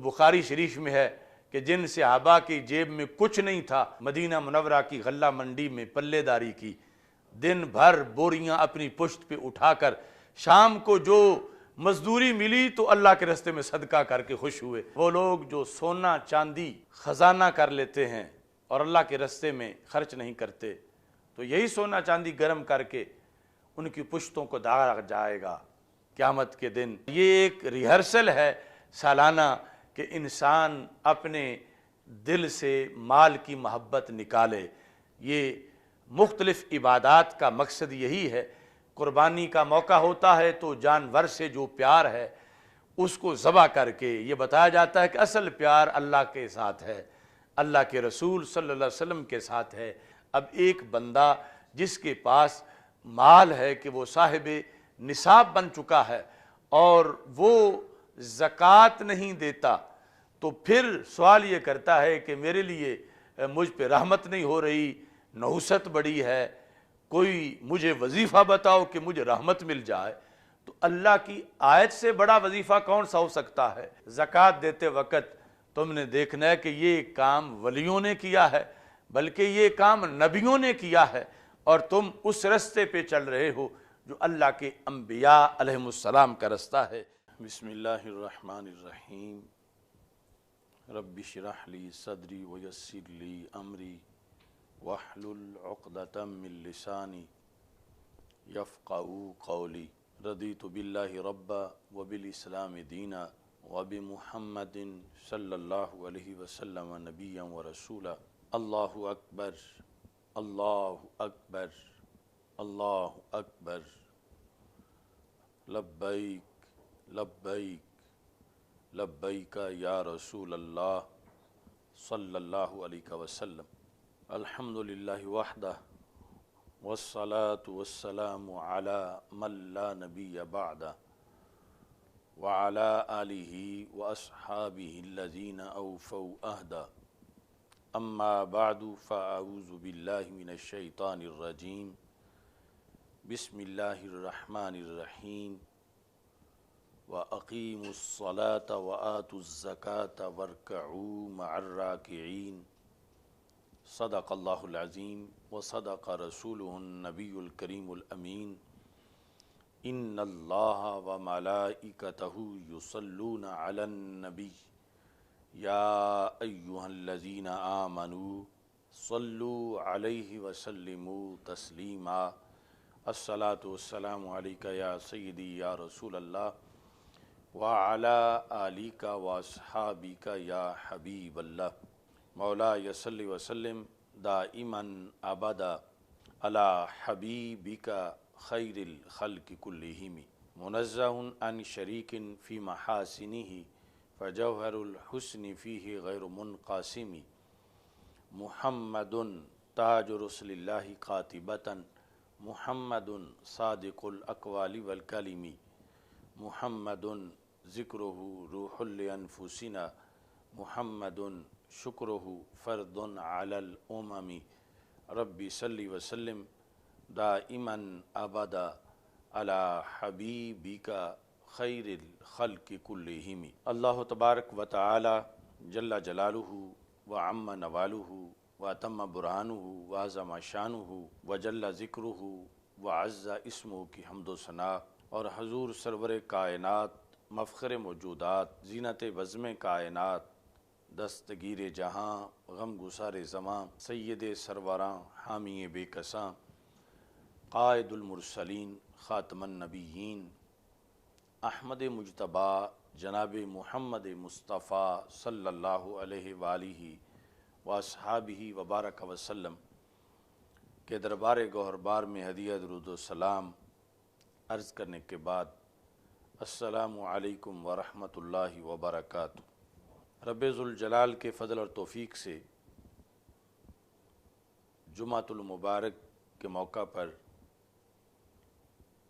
بخاری شریف میں ہے کہ جن صحابہ کی جیب میں کچھ نہیں تھا، مدینہ منورہ کی غلہ منڈی میں پلے داری کی، دن بھر بوریاں اپنی پشت پہ اٹھا کر شام کو جو مزدوری ملی تو اللہ کے راستے میں صدقہ کر کے خوش ہوئے۔ وہ لوگ جو سونا چاندی خزانہ کر لیتے ہیں اور اللہ کے راستے میں خرچ نہیں کرتے، تو یہی سونا چاندی گرم کر کے ان کی پشتوں کو داغا جائے گا قیامت کے دن۔ یہ ایک ریہرسل ہے سالانہ کہ انسان اپنے دل سے مال کی محبت نکالے۔ یہ مختلف عبادات کا مقصد یہی ہے۔ قربانی کا موقع ہوتا ہے تو جانور سے جو پیار ہے اس کو ذبح کر کے یہ بتایا جاتا ہے کہ اصل پیار اللہ کے ساتھ ہے، اللہ کے رسول صلی اللہ علیہ وسلم کے ساتھ ہے۔ اب ایک بندہ جس کے پاس مال ہے کہ وہ صاحب نصاب بن چکا ہے اور وہ زکوٰۃ نہیں دیتا، تو پھر سوال یہ کرتا ہے کہ میرے لیے مجھ پہ رحمت نہیں ہو رہی، نحوست بڑی ہے، کوئی مجھے وظیفہ بتاؤ کہ مجھے رحمت مل جائے۔ تو اللہ کی آیت سے بڑا وظیفہ کون سا ہو سکتا ہے؟ زکوٰۃ دیتے وقت تم نے دیکھنا ہے کہ یہ کام ولیوں نے کیا ہے، بلکہ یہ کام نبیوں نے کیا ہے، اور تم اس رستے پہ چل رہے ہو جو اللہ کے انبیاء علیہم السلام کا رستہ ہے۔ بسم اللہ الرحمن الرحیم۔ رب اشرح لی صدری ویسر لی امری واحلل عقدۃ من لسانی یفقہوا قولی۔ رضیت باللہ ربا وبالاسلام دینا وبمحمد صلی اللہ علیہ وسلم نبیا ورسولا۔ اللہ اکبر، اللہ اکبر، اللہ اکبر، لبیک لبیک لبیک یا رسول اللہ صلی اللہ علیہ وسلم۔ الحمدللہ وحدہ والصلاة والسلام علی من لا نبی بعدہ وعلی آلہ واصحابہ الذین اوفوا عہدہ۔ اما بعد فاعوذ باللہ من الشیطان الرجیم۔ بسم اللہ الرحمن الرحیم۔ وَأَقِيمُوا الصَّلَاةَ وَآتُوا الزَّكَاةَ وَارْكَعُوا مَعَ الرَّاكِعِينَ۔ صدق اللہ العظیم وصدق رسولہ النبی الکریم الامین۔ ان اللہ وملائکتہ یصلون علی النبی یا ایہا الذین آمنوا صلوا علیہ وسلموا تسلیما۔ الصلاۃ والسلام علیک یا سیدی یا رسول اللہ وعلی آلک واصحابک یا حبیب اللہ۔ مولا صلی وسلم دائما ابدا علی حبیبک خیر الخلق کلہم۔ منزہ عن شریک فی محاسنہ فجوہر الحسن فیہ غیر منقسم۔ محمد تاج رسل اللہ قاطبۃ، محمد صادق الاقوال والکلم، محمد ذکرہ روح لانفسنا، محمد شکرہ فرض علی الامم۔ رب صلی وسلم دائما ابدا علی حبیبک خیر الخلق کلہم۔ اللہ تبارک و تعالی جل جلالہ وعم نوالہ واتم برہانہ وعظم شانہ وجل ذکرہ وعز اسمہ کی حمد و ثناء، اور حضور سرور کائنات، مفخر موجودات، زینت بزم کائنات، دستگیر جہاں، غم گسار زماں، سید سروراں، حامی بے کساں، قائد المرسلین، خاتم النبیین، احمد مجتبیٰ جناب محمد مصطفیٰ صلی اللہ علیہ وآلہ واصحابہ وبارک وسلم کے دربار گوہربار میں ہدیہ درود و سلام عرض کرنے کے بعد، السلام علیکم ورحمۃ اللہ وبرکاتہ۔ رب ذوالجلال کے فضل اور توفیق سے جمعۃ المبارک کے موقع پر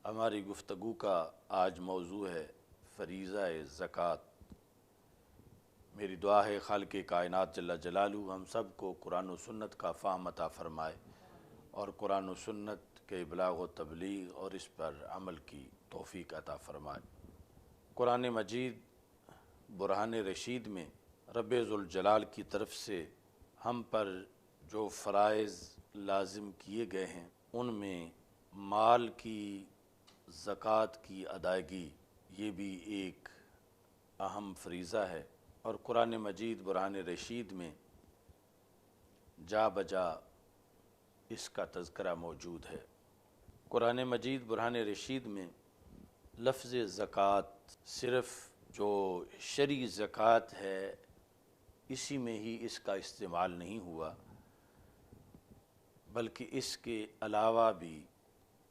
ہماری گفتگو کا آج موضوع ہے فریضہ زکوٰۃ۔ میری دعا ہے خالق کائنات جل جلالہ ہم سب کو قرآن و سنت کا فہم عطا فرمائے اور قرآن و سنت کے ابلاغ و تبلیغ اور اس پر عمل کی توفیق عطا فرمائے۔ قرآن مجید برہان رشید میں رب ذوالجلال کی طرف سے ہم پر جو فرائض لازم کیے گئے ہیں ان میں مال کی زکوٰۃ کی ادائیگی یہ بھی ایک اہم فریضہ ہے، اور قرآن مجید برہان رشید میں جا بجا اس کا تذکرہ موجود ہے۔ قرآن مجید برہان رشید میں لفظ زکوٰۃ صرف جو شرعی زکوٰۃ ہے اسی میں ہی اس کا استعمال نہیں ہوا، بلکہ اس کے علاوہ بھی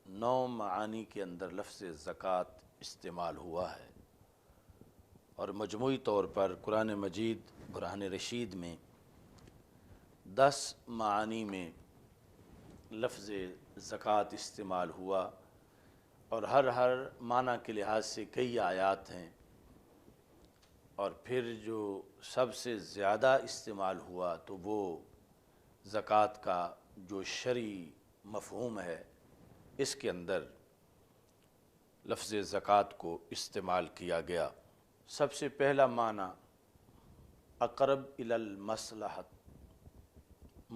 9 معانی کے اندر لفظ زکوٰۃ استعمال ہوا ہے، اور مجموعی طور پر قرآن مجید برہان رشید میں 10 معانی میں لفظ زکوٰۃ استعمال ہوا، اور ہر معنی کے لحاظ سے کئی آیات ہیں، اور پھر جو سب سے زیادہ استعمال ہوا تو وہ زکوٰۃ کا جو شرعی مفہوم ہے اس کے اندر لفظ زکوٰۃ کو استعمال کیا گیا۔ سب سے پہلا معنی اقرب الی المصلحت،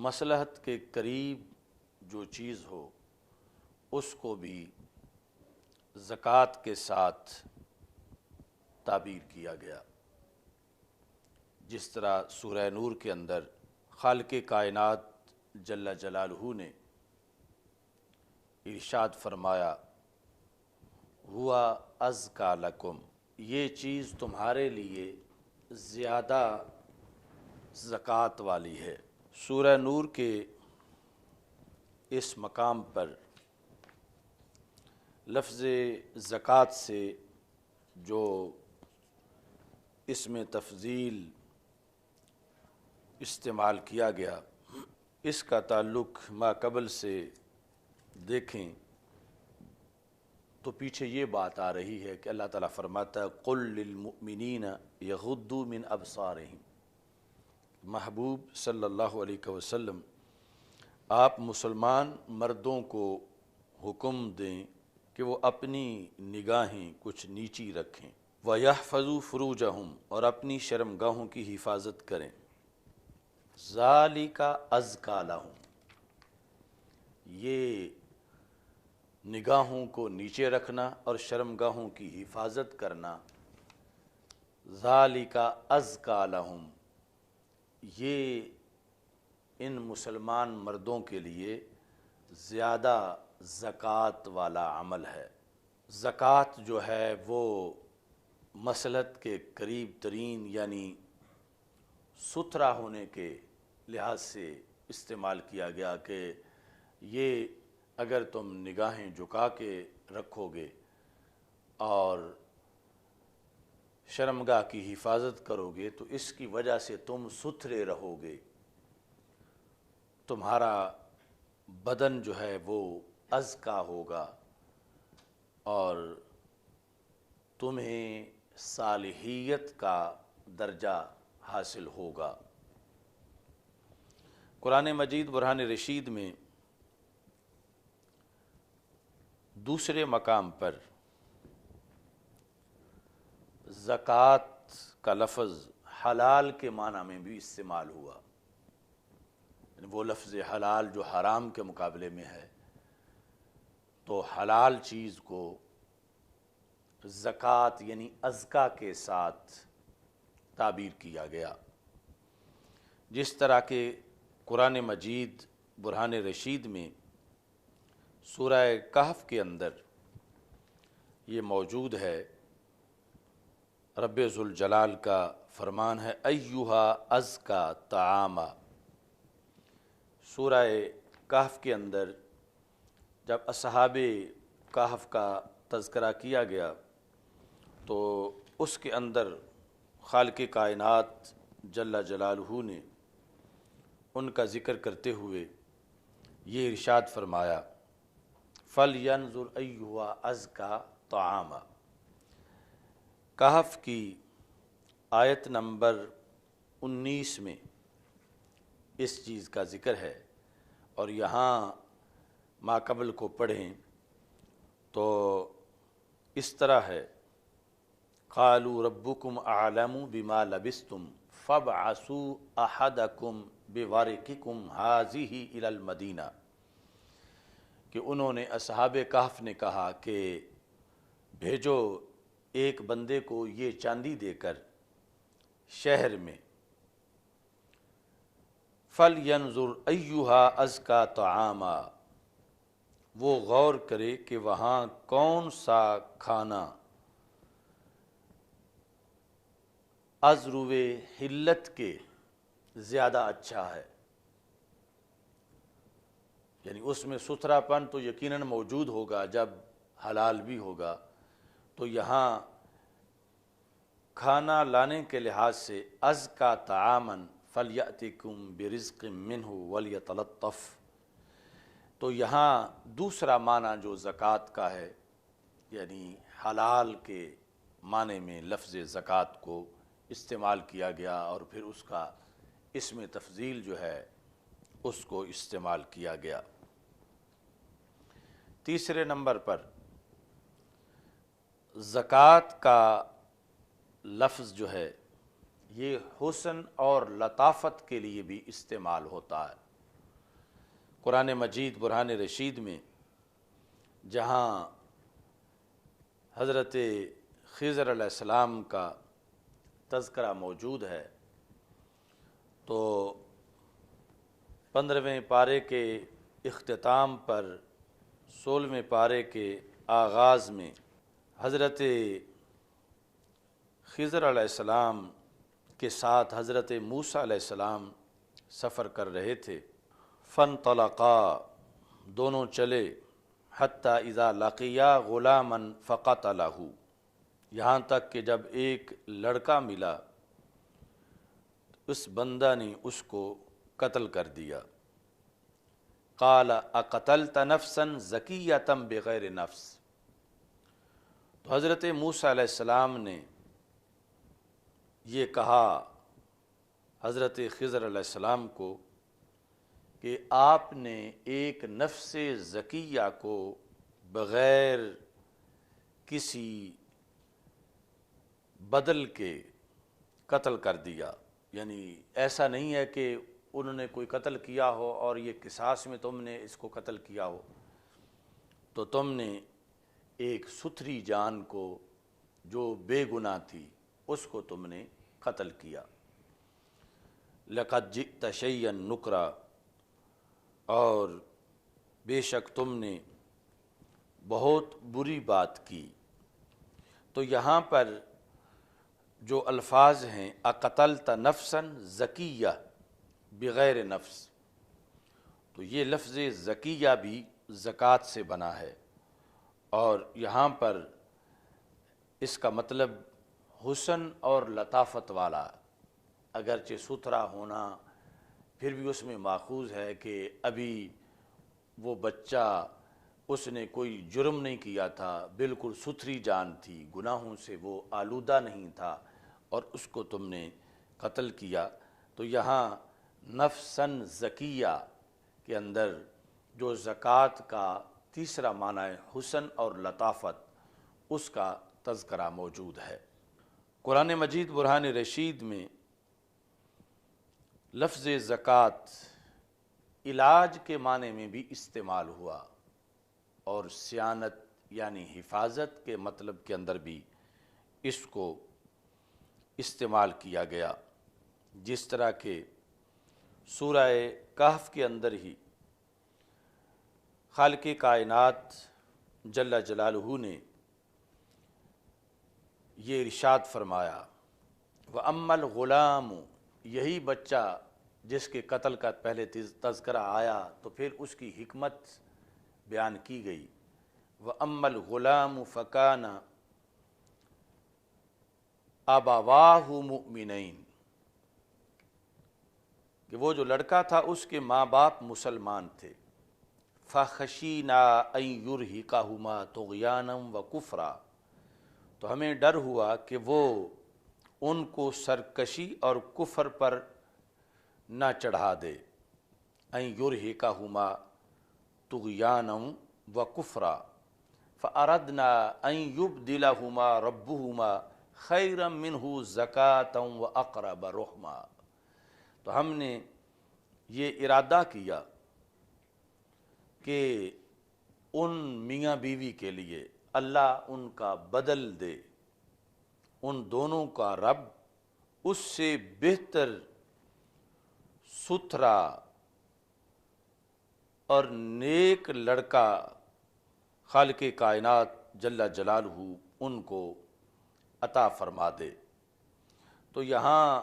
مصلحت کے قریب جو چیز ہو اس کو بھی زکوٰۃ کے ساتھ تعبیر کیا گیا، جس طرح سورہ نور کے اندر خالق کائنات جل جلالہ نے ارشاد فرمایا ہوا ازکا لکم، یہ چیز تمہارے لیے زیادہ زکوٰۃ والی ہے۔ سورہ نور کے اس مقام پر لفظ زکوٰۃ سے جو اس میں تفضیل استعمال کیا گیا اس کا تعلق ما قبل سے دیکھیں تو پیچھے یہ بات آ رہی ہے کہ اللہ تعالیٰ فرماتا ہے قل للمؤمنین یغضوا من ابصارہم، محبوب صلی اللہ علیہ وسلم آپ مسلمان مردوں کو حکم دیں کہ وہ اپنی نگاہیں کچھ نیچی رکھیں، وَيَحْفَظُوا فُرُوجَهُمْ، اور اپنی شرمگاہوں کی حفاظت کریں، ذَلِكَ أَزْكَىٰ لَهُمْ، یہ نگاہوں کو نیچے رکھنا اور شرمگاہوں کی حفاظت کرنا، ذَلِكَ أَزْكَىٰ لَهُمْ، یہ ان مسلمان مردوں کے لیے زیادہ زکوٰۃ والا عمل ہے۔ زکوٰۃ جو ہے وہ مصلحت کے قریب ترین یعنی ستھرا ہونے کے لحاظ سے استعمال کیا گیا کہ یہ اگر تم نگاہیں جھکا کے رکھو گے اور شرمگاہ کی حفاظت کرو گے تو اس کی وجہ سے تم ستھرے رہو گے، تمہارا بدن جو ہے وہ ازکا ہوگا اور تمہیں صالحیت کا درجہ حاصل ہوگا۔ قرآن مجید برہان رشید میں دوسرے مقام پر زکوٰۃ کا لفظ حلال کے معنی میں بھی استعمال ہوا، یعنی وہ لفظ حلال جو حرام کے مقابلے میں ہے، تو حلال چیز کو زکوٰۃ یعنی ازکا کے ساتھ تعبیر کیا گیا، جس طرح کہ قرآن مجید برہان رشید میں سورہ کہف کے اندر یہ موجود ہے۔ رب ذوالجلال کا فرمان ہے ایہا ازکا طعاما، سورہ کہف کے اندر جب اصحاب کہف کا تذکرہ کیا گیا تو اس کے اندر خالق کائنات جل جلالہ نے ان کا ذکر کرتے ہوئے یہ ارشاد فرمایا فَلْيَنْظُرْ أَيُّهَا أَزْكَىٰ طَعَامًا، کہف کی آیت نمبر 19 میں اس چیز کا ذکر ہے، اور یہاں ما قبل کو پڑھیں تو اس طرح ہے قالوا ربکم اعلم بما لبثتم فابعثوا احدکم بورقکم هذه الى المدینہ، کہ انہوں نے اصحاب کہف نے کہا کہ بھیجو ایک بندے کو یہ چاندی دے کر شہر میں، فَلْيَنْظُرْ أَيُّهَا أَزْكَىٰ طَعَامًا، وہ غور کرے کہ وہاں کون سا کھانا از روئے حلت کے زیادہ اچھا ہے، یعنی اس میں ستھرا پن تو یقیناً موجود ہوگا جب حلال بھی ہوگا، تو یہاں کھانا لانے کے لحاظ سے ازکا طعامً فلیأتکم برزق منہ ولیتلطف، تو یہاں دوسرا معنی جو زکوٰۃ کا ہے، یعنی حلال کے معنی میں لفظ زکوٰۃ کو استعمال کیا گیا، اور پھر اس کا اسم تفضیل جو ہے اس کو استعمال کیا گیا۔ تیسرے نمبر پر زکوٰۃ کا لفظ جو ہے یہ حسن اور لطافت کے لیے بھی استعمال ہوتا ہے۔ قرآن مجید برہان رشید میں جہاں حضرت خضر علیہ السلام کا تذکرہ موجود ہے، تو 15ویں پارے کے اختتام پر 16ویں پارے کے آغاز میں حضرت خضر علیہ السلام کے ساتھ حضرت موسیٰ علیہ السلام سفر کر رہے تھے، فانطلقا، دونوں چلے، حتیٰ اذا لقیا غلاما فقتلہ، یہاں تک کہ جب ایک لڑکا ملا اس بندہ نے اس کو قتل کر دیا۔ قال اقتلت نفسا زکیۃ بغیر نفس، تو حضرت موسیٰ علیہ السلام نے یہ کہا حضرت خضر علیہ السلام کو کہ آپ نے ایک نفس زکیہ کو بغیر کسی بدل کے قتل کر دیا، یعنی ایسا نہیں ہے کہ انہوں نے کوئی قتل کیا ہو اور یہ قصاص میں تم نے اس کو قتل کیا ہو، تو تم نے ایک ستھری جان کو جو بے گناہ تھی اس کو تم نے قتل کیا۔ لقد جئت شیئا نکرا، اور بے شک تم نے بہت بری بات کی۔ تو یہاں پر جو الفاظ ہیں اقتلت نفسا زکیہ بغیر نفس، تو یہ لفظ زکیہ بھی زکوٰۃ سے بنا ہے، اور یہاں پر اس کا مطلب حسن اور لطافت والا، اگرچہ ستھرا ہونا پھر بھی اس میں ماخوذ ہے کہ ابھی وہ بچہ اس نے کوئی جرم نہیں کیا تھا، بالکل ستھری جان تھی، گناہوں سے وہ آلودہ نہیں تھا، اور اس کو تم نے قتل کیا۔ تو یہاں نفساً زکیہ کے اندر جو زکوٰۃ کا تیسرا معنی ہے حسن اور لطافت، اس کا تذکرہ موجود ہے۔ قرآن مجید برہان رشید میں لفظ زکوٰۃ علاج کے معنی میں بھی استعمال ہوا، اور صیانت یعنی حفاظت کے مطلب کے اندر بھی اس کو استعمال کیا گیا، جس طرح کہ سورہ کہف کے اندر ہی خالق کائنات جل جلالہ نے یہ ارشاد فرمایا، وَأَمَّا الْغُلَامُ، یہی بچہ جس کے قتل کا پہلے تذکرہ آیا تو پھر اس کی حکمت بیان کی گئی، وَأَمَّا الْغُلَامُ فَكَانَ أَبَوَاهُ مُؤْمِنَيْنِ، کہ وہ جو لڑکا تھا اس کے ماں باپ مسلمان تھے، فَخَشِينَا أَن يُرْهِقَهُمَا طُغْيَانًا وَكُفْرًا، تو ہمیں ڈر ہوا کہ وہ ان کو سرکشی اور کفر پر نہ چڑھا دے، ان یرہقہما طغیانا وکفرا، فاردنا ان یبدلہما ربہما خیرا منہ زکاۃ واقرب رحما۔ تو ہم نے یہ ارادہ کیا کہ ان میاں بیوی کے لیے اللہ ان کا بدل دے، ان دونوں کا رب اس سے بہتر ستھرا اور نیک لڑکا خالق کائنات جل جلالہ ان کو عطا فرما دے۔ تو یہاں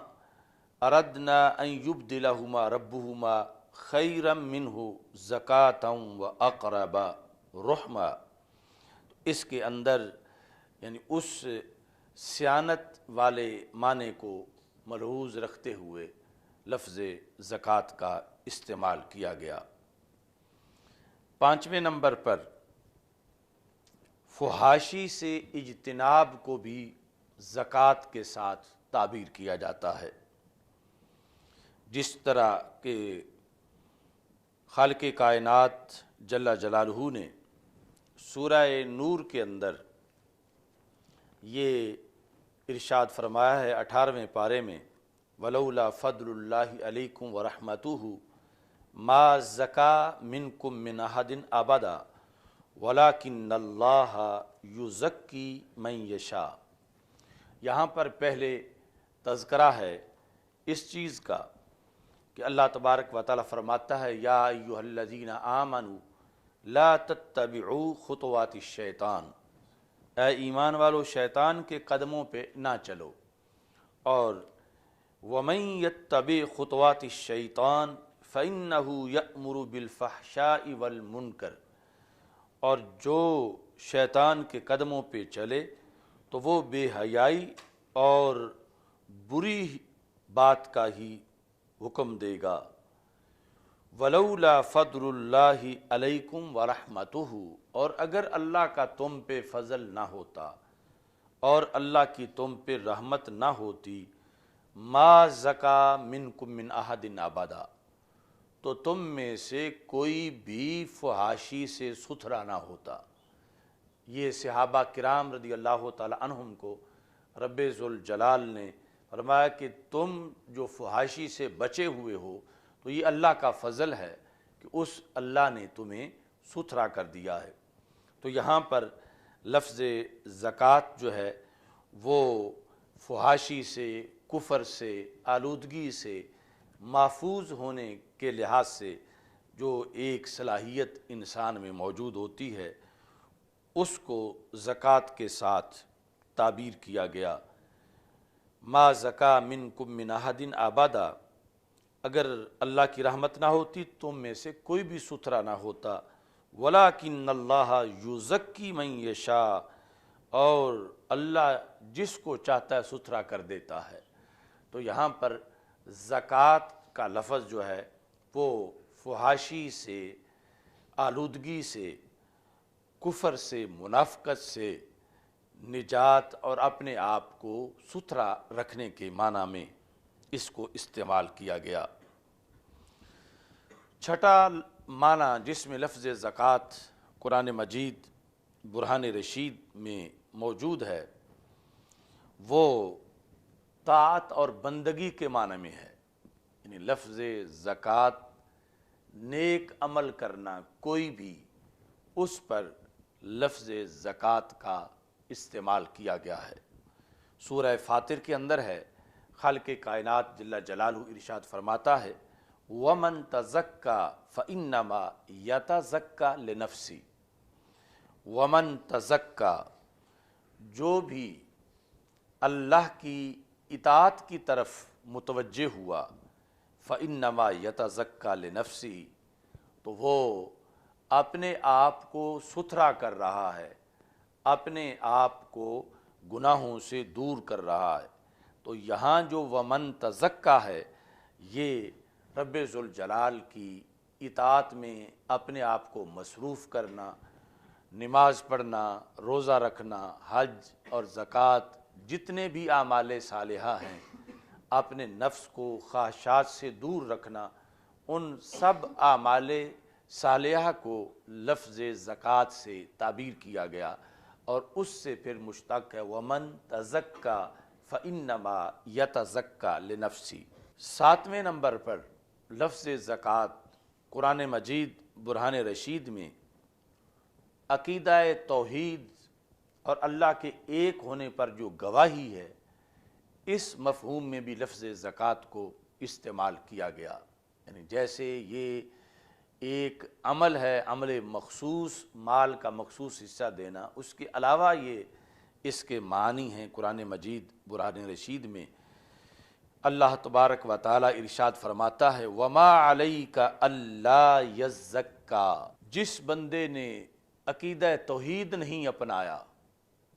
اردنا ان یبدلہما ربہما خیرا منہ زکاۃ واقرب رحما، اس کے اندر یعنی اس صیانت والے معنی کو ملحوظ رکھتے ہوئے لفظ زکوٰۃ کا استعمال کیا گیا۔ 5ویں نمبر پر فحاشی سے اجتناب کو بھی زکوٰۃ کے ساتھ تعبیر کیا جاتا ہے، جس طرح کہ خالق کائنات جل جلالہ نے سورہ نور کے اندر یہ ارشاد فرمایا ہے 18ویں پارے میں، وَلَوْلَا فَضْلُ اللَّهِ عَلَيْكُمْ وَرَحْمَتُهُ مَا زَكَىٰ مِنْكُمْ مِنْ أَحَدٍ أَبَدًا وَلَٰكِنَّ اللَّهَ يُزَكِّي مَن يَشَاءُ۔ یہاں پر پہلے تذکرہ ہے اس چیز کا کہ اللہ تبارک و تعالیٰ فرماتا ہے یا ایھا الذین آمنوا لا تتبعوا خطوات الشیطان، اے ایمان والو شیطان کے قدموں پہ نہ چلو، اور وَمَن يَتَّبِعْ خُطُوَاتِ الشَّيْطَانِ فَإِنَّهُ يَأْمُرُ بِالْفَحْشَاءِ وَالْمُنکَرِ، اور جو شیطان کے قدموں پہ چلے تو وہ بے حیائی اور بری بات کا ہی حکم دے گا۔ وَلَوْلَا فَضْلُ اللَّهِ عَلَيْكُمْ وَرَحْمَتُهُ، اور اگر اللہ کا تم پہ فضل نہ ہوتا اور اللہ کی تم پہ رحمت نہ ہوتی، ما زکا منکم من احد ابدا، تو تم میں سے کوئی بھی فحاشی سے ستھرا نہ ہوتا۔ یہ صحابہ کرام رضی اللہ تعالی عنہم کو رب ذوالجلال نے فرمایا کہ تم جو فحاشی سے بچے ہوئے ہو تو یہ اللہ کا فضل ہے کہ اس اللہ نے تمہیں ستھرا کر دیا ہے۔ تو یہاں پر لفظ زکوٰۃ جو ہے وہ فحاشی سے، کفر سے، آلودگی سے محفوظ ہونے کے لحاظ سے جو ایک صلاحیت انسان میں موجود ہوتی ہے اس کو زکوٰۃ کے ساتھ تعبیر کیا گیا۔ ما زکا منکم من احد ابدا، اگر اللہ کی رحمت نہ ہوتی تم میں سے کوئی بھی ستھرا نہ ہوتا، وَلَٰكِنَّ اللَّهَ يُزَكِّي مَن يَشَاءُ، اور اللہ جس کو چاہتا ہے ستھرا کر دیتا ہے۔ تو یہاں پر زکوٰۃ کا لفظ جو ہے وہ فحاشی سے، آلودگی سے، کفر سے، منافقت سے نجات اور اپنے آپ کو ستھرا رکھنے کے معنی میں اس کو استعمال کیا گیا۔ چھٹا معنی جس میں لفظ زکوٰۃ قرآن مجید برہان رشید میں موجود ہے وہ طاعت اور بندگی کے معنی میں ہے، یعنی لفظ زکوٰۃ نیک عمل کرنا کوئی بھی، اس پر لفظ زکوٰۃ کا استعمال کیا گیا ہے۔ سورہ فاطر کے اندر ہے، خالق کائنات جل جلالہ ارشاد فرماتا ہے وَمَن تَزَكَّىٰ فَإِنَّمَا يَتَزَكَّىٰ لِنَفْسِهِ، وَمَن تَزَكَّىٰ، جو بھی اللہ کی اطاعت کی طرف متوجہ ہوا، فَإِنَّمَا يَتَزَكَّىٰ لِنَفْسِهِ، تو وہ اپنے آپ کو ستھرا کر رہا ہے، اپنے آپ کو گناہوں سے دور کر رہا ہے۔ تو یہاں جو وَمَن تَزَكَّىٰ ہے یہ رب ذوالجلال کی اطاعت میں اپنے آپ کو مصروف کرنا، نماز پڑھنا، روزہ رکھنا، حج اور زکوٰۃ، جتنے بھی اعمال صالحہ ہیں، اپنے نفس کو خواہشات سے دور رکھنا، ان سب اعمال صالحہ کو لفظ زکوٰۃ سے تعبیر کیا گیا۔ اور اس سے پھر مشتق ہے ومن تزکا فانما یتزکا لنفسی۔ 7ویں نمبر پر لفظ زکوٰۃ قرآن مجید برہان رشید میں عقیدہ توحید اور اللہ کے ایک ہونے پر جو گواہی ہے، اس مفہوم میں بھی لفظ زکوٰۃ کو استعمال کیا گیا۔ یعنی جیسے یہ ایک عمل ہے، عمل مخصوص، مال کا مخصوص حصہ دینا، اس کے علاوہ یہ اس کے معنی ہیں۔ قرآن مجید برہان رشید میں اللہ تبارک و تعالی ارشاد فرماتا ہے وما علیک الا یزکا، جس بندے نے عقیدہ توحید نہیں اپنایا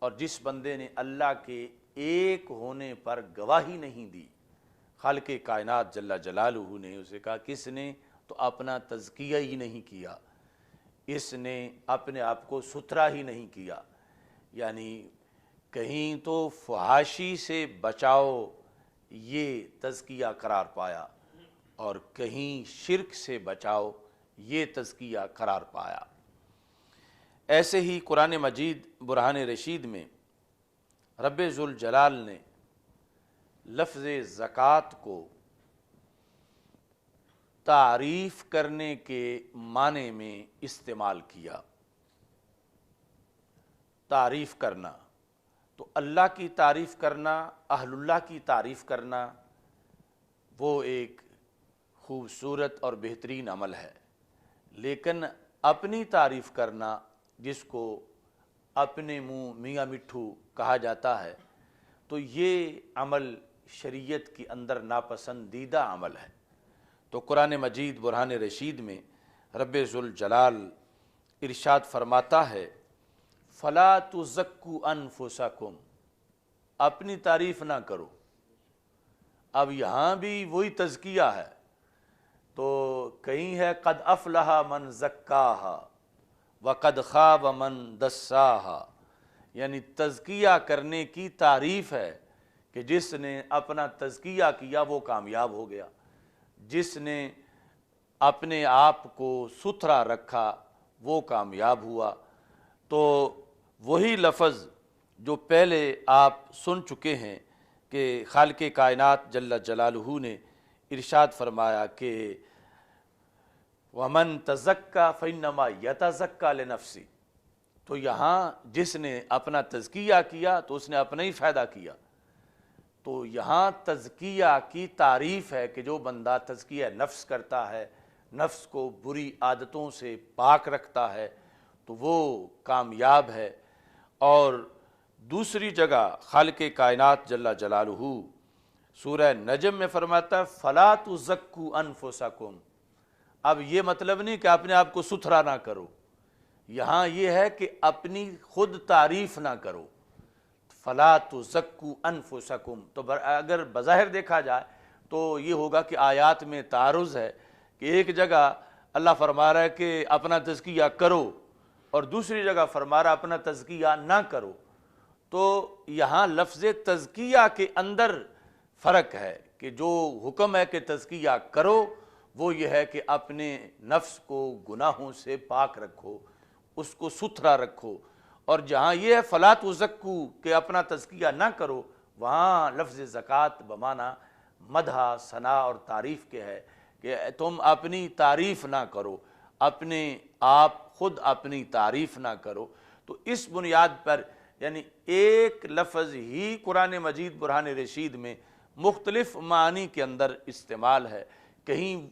اور جس بندے نے اللہ کے ایک ہونے پر گواہی نہیں دی، خالق کائنات جل جلالہ نے اسے کہا کس نے؟ تو اپنا تزکیہ ہی نہیں کیا، اس نے اپنے آپ کو ستھرا ہی نہیں کیا، یعنی کہیں تو فحاشی سے بچاؤ یہ تزکیہ قرار پایا اور کہیں شرک سے بچاؤ یہ تزکیہ قرار پایا۔ ایسے ہی قرآن مجید برہان رشید میں رب ذوالجلال نے لفظ زکوٰۃ کو تعریف کرنے کے معنی میں استعمال کیا۔ تعریف کرنا تو اللہ کی تعریف کرنا، اہل اللہ کی تعریف کرنا، وہ ایک خوبصورت اور بہترین عمل ہے، لیکن اپنی تعریف کرنا، جس کو اپنے منہ میاں مٹھو کہا جاتا ہے، تو یہ عمل شریعت کے اندر ناپسندیدہ عمل ہے۔ تو قرآن مجید برہان رشید میں رب ذوالجلال ارشاد فرماتا ہے فلا تزکوا انفسکم، اپنی تعریف نہ کرو۔ اب یہاں بھی وہی تزکیہ ہے، تو کہیں ہے قد افلح من زکاہا وقد خاب من دساہا، یعنی تزکیہ کرنے کی تعریف ہے کہ جس نے اپنا تزکیہ کیا وہ کامیاب ہو گیا، جس نے اپنے آپ کو ستھرا رکھا وہ کامیاب ہوا۔ تو وہی لفظ جو پہلے آپ سن چکے ہیں کہ خالق کائنات جل جلالہ نے ارشاد فرمایا کہ وَمَن تَزَكَّى فَإِنَّمَا يَتَزَكَّى لِنَفْسِهِ، تو یہاں جس نے اپنا تزکیہ کیا تو اس نے اپنا ہی فائدہ کیا۔ تو یہاں تزکیہ کی تعریف ہے کہ جو بندہ تزکیہ نفس کرتا ہے، نفس کو بری عادتوں سے پاک رکھتا ہے، تو وہ کامیاب ہے۔ اور دوسری جگہ خالق کائنات جل جلالہ سورہ نجم میں فرماتا ہے فَلَا تُزَكُّوا أَنفُسَكُمْ، اب یہ مطلب نہیں کہ اپنے آپ کو ستھرا نہ کرو، یہاں یہ ہے کہ اپنی خود تعریف نہ کرو، فَلَا تُزَكُّوا أَنفُسَكُمْ۔ تو اگر بظاہر دیکھا جائے تو یہ ہوگا کہ آیات میں تعارض ہے کہ ایک جگہ اللہ فرما رہا ہے کہ اپنا تزکیہ کرو اور دوسری جگہ فرما رہا ہے اپنا تزکیہ نہ کرو۔ تو یہاں لفظ تزکیہ کے اندر فرق ہے کہ جو حکم ہے کہ تزکیہ کرو وہ یہ ہے کہ اپنے نفس کو گناہوں سے پاک رکھو، اس کو ستھرا رکھو، اور جہاں یہ ہے فَلَا تُزَكُّوا کہ اپنا تزکیہ نہ کرو، وہاں لفظ زکوٰۃ بمعنی مدح، ثناء اور تعریف کے ہے کہ تم اپنی تعریف نہ کرو، اپنے آپ خود اپنی تعریف نہ کرو۔ تو اس بنیاد پر یعنی ایک لفظ ہی قرآن مجید برہان رشید میں مختلف معنی کے اندر استعمال ہے، کہیں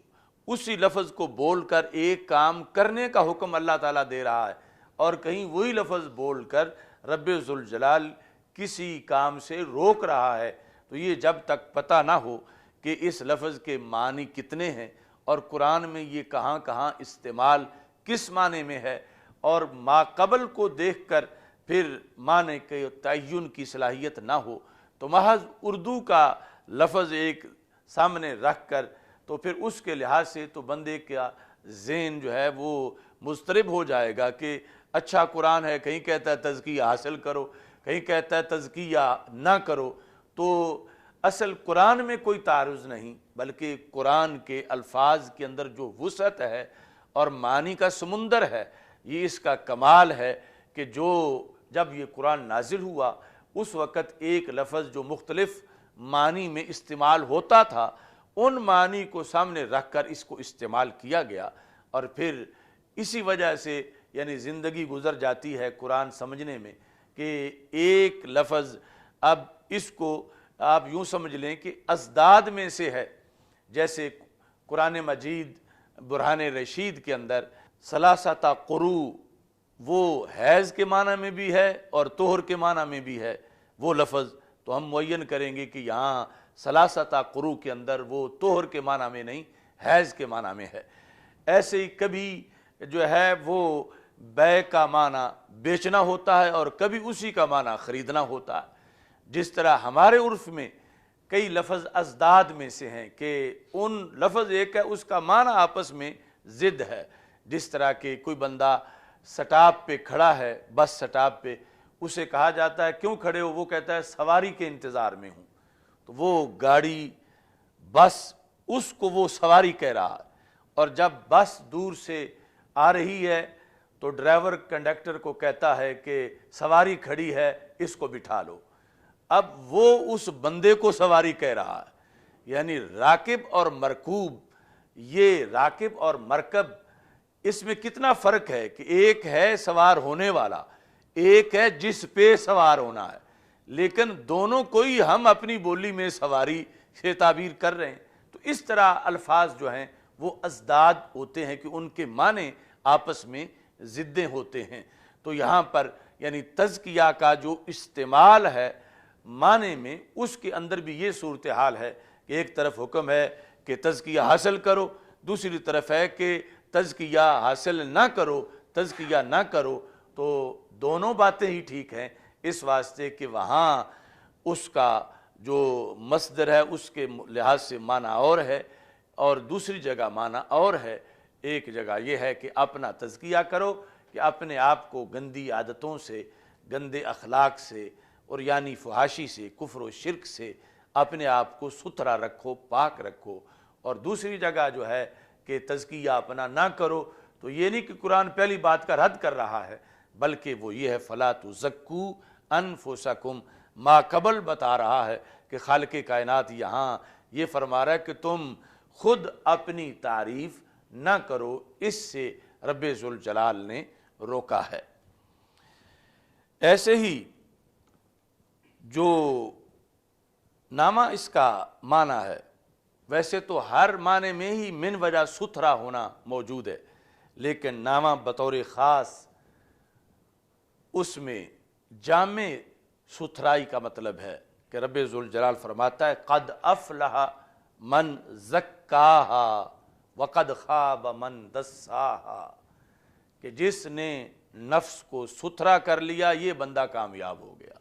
اسی لفظ کو بول کر ایک کام کرنے کا حکم اللہ تعالیٰ دے رہا ہے اور کہیں وہی لفظ بول کر رب ذوالجلال کسی کام سے روک رہا ہے۔ تو یہ جب تک پتہ نہ ہو کہ اس لفظ کے معنی کتنے ہیں اور قرآن میں یہ کہاں کہاں استعمال کس معنی میں ہے، اور ما قبل کو دیکھ کر پھر معنی کے تعین کی صلاحیت نہ ہو، تو محض اردو کا لفظ ایک سامنے رکھ کر تو پھر اس کے لحاظ سے تو بندے کا ذہن جو ہے وہ مضطرب ہو جائے گا کہ اچھا قرآن ہے، کہیں کہتا ہے تزکیہ حاصل کرو، کہیں کہتا ہے تزکیہ نہ کرو۔ تو اصل قرآن میں کوئی تعارض نہیں، بلکہ قرآن کے الفاظ کے اندر جو وسعت ہے اور معنی کا سمندر ہے، یہ اس کا کمال ہے کہ جو جب یہ قرآن نازل ہوا اس وقت ایک لفظ جو مختلف معنی میں استعمال ہوتا تھا ان معنی کو سامنے رکھ کر اس کو استعمال کیا گیا، اور پھر اسی وجہ سے یعنی زندگی گزر جاتی ہے قرآن سمجھنے میں کہ ایک لفظ اب اس کو آپ یوں سمجھ لیں کہ ازداد میں سے ہے۔ جیسے قرآن مجید برہان رشید کے اندر ثلاثۃ قروء وہ حیض کے معنی میں بھی ہے اور طہر کے معنی میں بھی ہے وہ لفظ، تو ہم معین کریں گے کہ یہاں ثلاثۃ قروء کے اندر وہ طہر کے معنی میں نہیں حیض کے معنی میں ہے۔ ایسے ہی کبھی جو ہے وہ بے کا معنی بیچنا ہوتا ہے اور کبھی اسی کا معنی خریدنا ہوتا ہے۔ جس طرح ہمارے عرف میں کئی لفظ ازداد میں سے ہیں کہ ان لفظ ایک ہے اس کا معنی آپس میں ضد ہے، جس طرح کہ کوئی بندہ سٹاپ پہ کھڑا ہے، بس سٹاپ پہ، اسے کہا جاتا ہے کیوں کھڑے ہو، وہ کہتا ہے سواری کے انتظار میں ہوں، تو وہ گاڑی بس اس کو وہ سواری کہہ رہا ہے، اور جب بس دور سے آ رہی ہے تو ڈرائیور کنڈکٹر کو کہتا ہے کہ سواری کھڑی ہے اس کو بٹھا لو، اب وہ اس بندے کو سواری کہہ رہا ہے۔ یعنی راکب اور مرکوب، یہ راکب اور مرکب اس میں کتنا فرق ہے کہ ایک ہے سوار ہونے والا، ایک ہے جس پہ سوار ہونا ہے، لیکن دونوں کو ہی ہم اپنی بولی میں سواری سے تعبیر کر رہے ہیں۔ تو اس طرح الفاظ جو ہیں وہ ازداد ہوتے ہیں کہ ان کے معنی آپس میں ضدیں ہوتے ہیں۔ تو یہاں پر یعنی تزکیہ کا جو استعمال ہے معنی میں، اس کے اندر بھی یہ صورتحال ہے کہ ایک طرف حکم ہے کہ تزکیہ حاصل کرو، دوسری طرف ہے کہ تزکیہ حاصل نہ کرو، تزکیہ نہ کرو، تو دونوں باتیں ہی ٹھیک ہیں، اس واسطے کہ وہاں اس کا جو مصدر ہے اس کے لحاظ سے معنی اور ہے اور دوسری جگہ معنی اور ہے۔ ایک جگہ یہ ہے کہ اپنا تزکیہ کرو کہ اپنے آپ کو گندی عادتوں سے، گندے اخلاق سے اور یعنی فحاشی سے، کفر و شرک سے اپنے آپ کو ستھرا رکھو، پاک رکھو، اور دوسری جگہ جو ہے کہ تزکیہ اپنا نہ کرو، تو یہ نہیں کہ قرآن پہلی بات کا رد کر رہا ہے، بلکہ وہ یہ ہے فَلَا تُزَكُّوا أَنفُسَكُمْ، ما قبل بتا رہا ہے کہ خالق کائنات یہاں یہ فرما رہا ہے کہ تم خود اپنی تعریف نہ کرو، اس سے رب ذوالجلال نے روکا ہے۔ ایسے ہی جو نامہ اس کا معنی ہے، ویسے تو ہر معنی میں ہی من وجہ ستھرا ہونا موجود ہے، لیکن نامہ بطور خاص اس میں جامع ستھرائی کا مطلب ہے کہ رب ذوالجلال فرماتا ہے قد افلح من زکاہا وقد خاب من دساہا، کہ جس نے نفس کو ستھرا کر لیا یہ بندہ کامیاب ہو گیا۔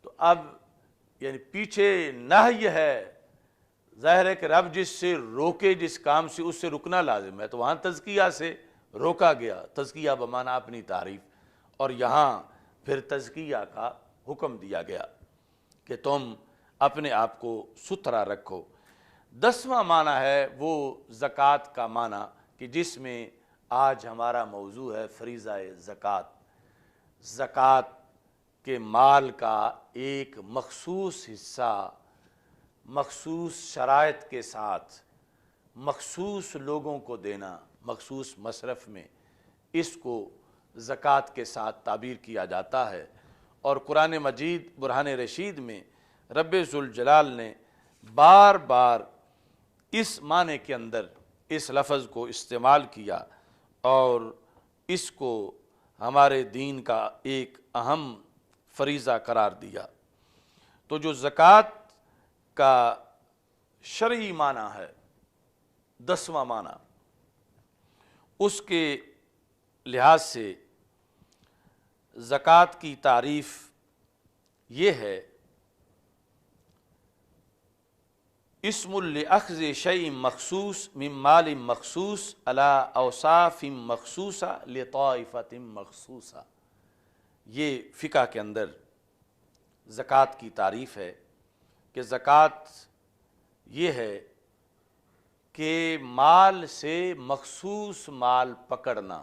تو اب یعنی پیچھے نہی ہے، ظاہر ہے کہ رب جس سے روکے جس کام سے اس سے رکنا لازم ہے، تو وہاں تزکیہ سے روکا گیا، تزکیہ بمعنی اپنی تعریف، اور یہاں پھر تزکیہ کا حکم دیا گیا کہ تم اپنے آپ کو ستھرا رکھو۔ 10واں معنی ہے وہ زکوٰۃ کا معنی کہ جس میں آج ہمارا موضوع ہے فریضہ زکوٰۃ۔ زکوٰۃ کے مال کا ایک مخصوص حصہ مخصوص شرائط کے ساتھ مخصوص لوگوں کو دینا، مخصوص مصرف میں، اس کو زکوٰۃ کے ساتھ تعبیر کیا جاتا ہے۔ اور قرآن مجید برہان رشید میں رب ذوالجلال نے بار بار اس معنی کے اندر اس لفظ کو استعمال کیا اور اس کو ہمارے دین کا ایک اہم فریضہ قرار دیا۔ تو جو زکوٰۃ کا شرعی معنی ہے 10واں معنی، اس کے لحاظ سے زکوٰۃ کی تعریف یہ ہے اسم لأخذ شیء مخصوص من مال مخصوص علی اوصاف مخصوصہ لطائفۃ مخصوصہ۔ یہ فقہ کے اندر زکوٰۃ کی تعریف ہے کہ زکوٰۃ یہ ہے کہ مال سے مخصوص مال پکڑنا،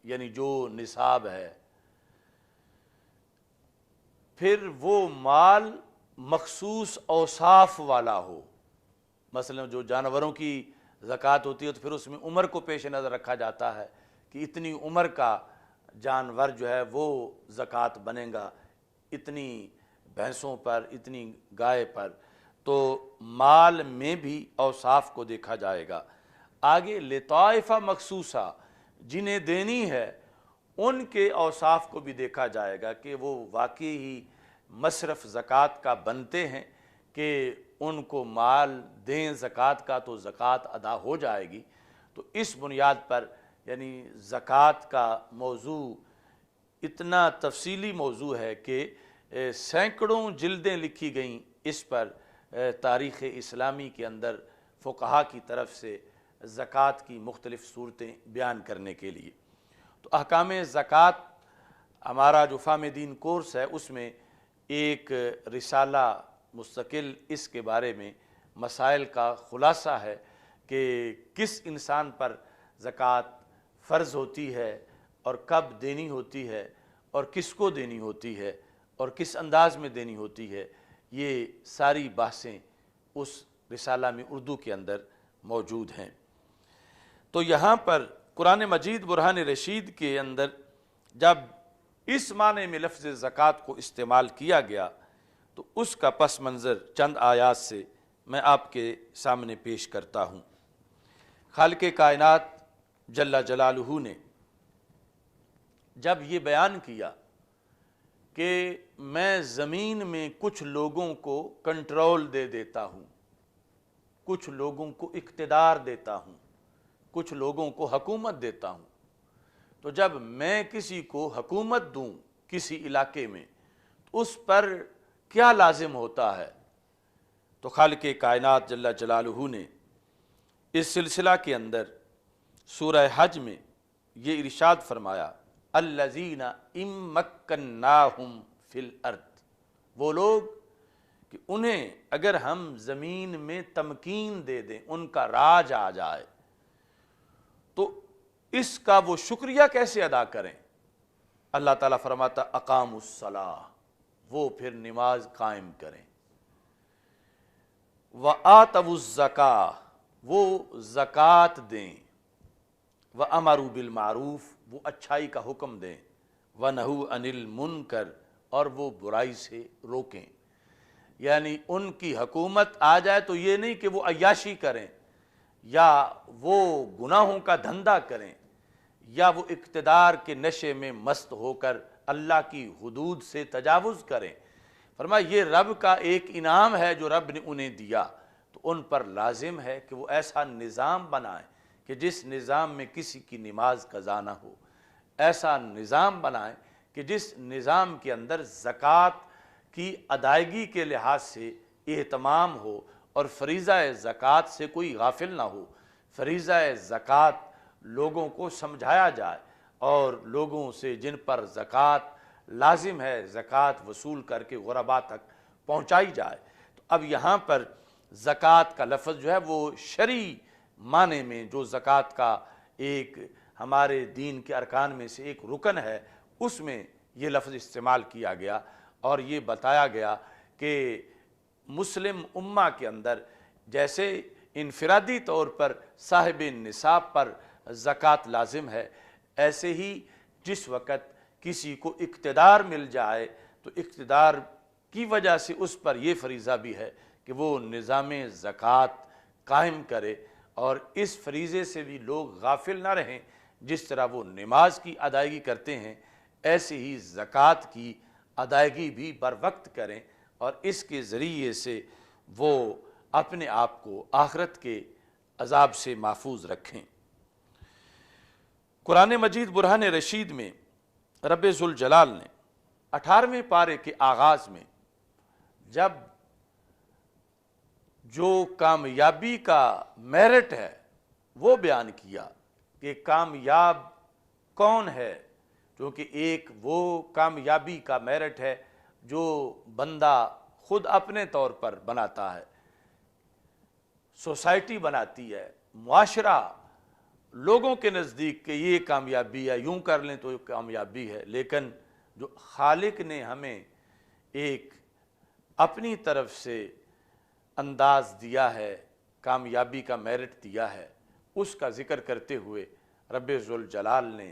یعنی جو نصاب ہے پھر وہ مال مخصوص اوصاف والا ہو. مثلا جو جانوروں کی زکوٰۃ ہوتی ہے تو پھر اس میں عمر کو پیش نظر رکھا جاتا ہے کہ اتنی عمر کا جانور جو ہے وہ زکوٰۃ بنے گا، اتنی بھینسوں پر، اتنی گائے پر. تو مال میں بھی اوصاف کو دیکھا جائے گا. آگے لطائفہ مخصوصہ جنہیں دینی ہے ان کے اوصاف کو بھی دیکھا جائے گا کہ وہ واقعی ہی مصرف زکوٰۃ کا بنتے ہیں کہ ان کو مال دیں زکوٰۃ کا تو زکوٰۃ ادا ہو جائے گی. تو اس بنیاد پر یعنی زکوٰۃ کا موضوع اتنا تفصیلی موضوع ہے کہ سینکڑوں جلدیں لکھی گئیں اس پر تاریخ اسلامی کے اندر فقہا کی طرف سے زکوٰۃ کی مختلف صورتیں بیان کرنے کے لیے. تو احکام زکوٰۃ ہمارا جو فہم دین کورس ہے اس میں ایک رسالہ مستقل اس کے بارے میں مسائل کا خلاصہ ہے کہ کس انسان پر زکوٰۃ فرض ہوتی ہے اور کب دینی ہوتی ہے اور کس کو دینی ہوتی ہے اور کس انداز میں دینی ہوتی ہے. یہ ساری بحثیں اس رسالہ میں اردو کے اندر موجود ہیں. تو یہاں پر قرآن مجید برہان رشید کے اندر جب اس معنی میں لفظ زکوٰۃ کو استعمال کیا گیا تو اس کا پس منظر چند آیات سے میں آپ کے سامنے پیش کرتا ہوں. خالق کائنات جل جلالہ نے جب یہ بیان کیا کہ میں زمین میں کچھ لوگوں کو کنٹرول دے دیتا ہوں، کچھ لوگوں کو اقتدار دیتا ہوں، کچھ لوگوں کو حکومت دیتا ہوں، تو جب میں کسی کو حکومت دوں کسی علاقے میں تو اس پر کیا لازم ہوتا ہے. تو خالق کائنات جل جلالہ نے اس سلسلہ کے اندر سورہ حج میں یہ ارشاد فرمایا الذین ان مکناہم فی الارض، وہ لوگ کہ انہیں اگر ہم زمین میں تمکین دے دیں، ان کا راج آ جائے تو اس کا وہ شکریہ کیسے ادا کریں. اللہ تعالیٰ فرماتا اقاموا الصلاۃ، وہ پھر نماز قائم کریں. وآتوا الزکاۃ، وہ زکوٰۃ دیں. وامروا بالمعروف، وہ اچھائی کا حکم دیں. ونہوا عن المنکر، اور وہ برائی سے روکیں. یعنی ان کی حکومت آ جائے تو یہ نہیں کہ وہ عیاشی کریں یا وہ گناہوں کا دھندا کریں یا وہ اقتدار کے نشے میں مست ہو کر اللہ کی حدود سے تجاوز کریں. فرمایا یہ رب کا ایک انعام ہے جو رب نے انہیں دیا، تو ان پر لازم ہے کہ وہ ایسا نظام بنائیں کہ جس نظام میں کسی کی نماز قضا نہ ہو، ایسا نظام بنائیں کہ جس نظام کے اندر زکوٰۃ کی ادائیگی کے لحاظ سے اہتمام ہو اور فریضہ زکوٰۃ سے کوئی غافل نہ ہو. فریضہ زکوٰۃ لوگوں کو سمجھایا جائے اور لوگوں سے جن پر زکوٰۃ لازم ہے زکوٰۃ وصول کر کے غرباء تک پہنچائی جائے. تو اب یہاں پر زکوٰۃ کا لفظ جو ہے وہ شرعی معنی میں جو زکوٰۃ کا ایک ہمارے دین کے ارکان میں سے ایک رکن ہے اس میں یہ لفظ استعمال کیا گیا اور یہ بتایا گیا کہ مسلم امہ کے اندر جیسے انفرادی طور پر صاحب نصاب پر زکوٰۃ لازم ہے، ایسے ہی جس وقت کسی کو اقتدار مل جائے تو اقتدار کی وجہ سے اس پر یہ فریضہ بھی ہے کہ وہ نظام زکوٰۃ قائم کرے اور اس فریضے سے بھی لوگ غافل نہ رہیں. جس طرح وہ نماز کی ادائیگی کرتے ہیں ایسے ہی زکوٰۃ کی ادائیگی بھی بر وقت کریں اور اس کے ذریعے سے وہ اپنے آپ کو آخرت کے عذاب سے محفوظ رکھیں. قرآن مجید برہان رشید میں رب ذوالجلال نے 18ویں پارے کے آغاز میں جب جو کامیابی کا میرٹ ہے وہ بیان کیا کہ کامیاب کون ہے، کیونکہ ایک وہ کامیابی کا میرٹ ہے جو بندہ خود اپنے طور پر بناتا ہے، سوسائٹی بناتی ہے، معاشرہ لوگوں کے نزدیک کہ یہ کامیابی ہے، یوں کر لیں تو یہ کامیابی ہے. لیکن جو خالق نے ہمیں ایک اپنی طرف سے انداز دیا ہے، کامیابی کا میرٹ دیا ہے، اس کا ذکر کرتے ہوئے رب ذوالجلال نے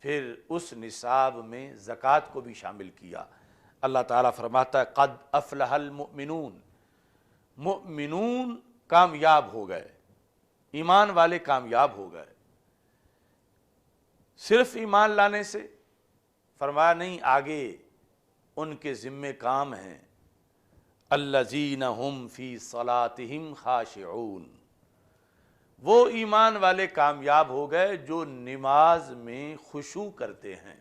پھر اس نصاب میں زکوٰۃ کو بھی شامل کیا۔ اللہ تعالیٰ فرماتا ہے قد افلح المؤمنون، مؤمنون کامیاب ہو گئے، ایمان والے کامیاب ہو گئے۔ صرف ایمان لانے سے؟ فرمایا نہیں، آگے ان کے ذمے کام ہیں، الذین ہم فی صلاتہم خاشعون، وہ ایمان والے کامیاب ہو گئے جو نماز میں خشوع کرتے ہیں۔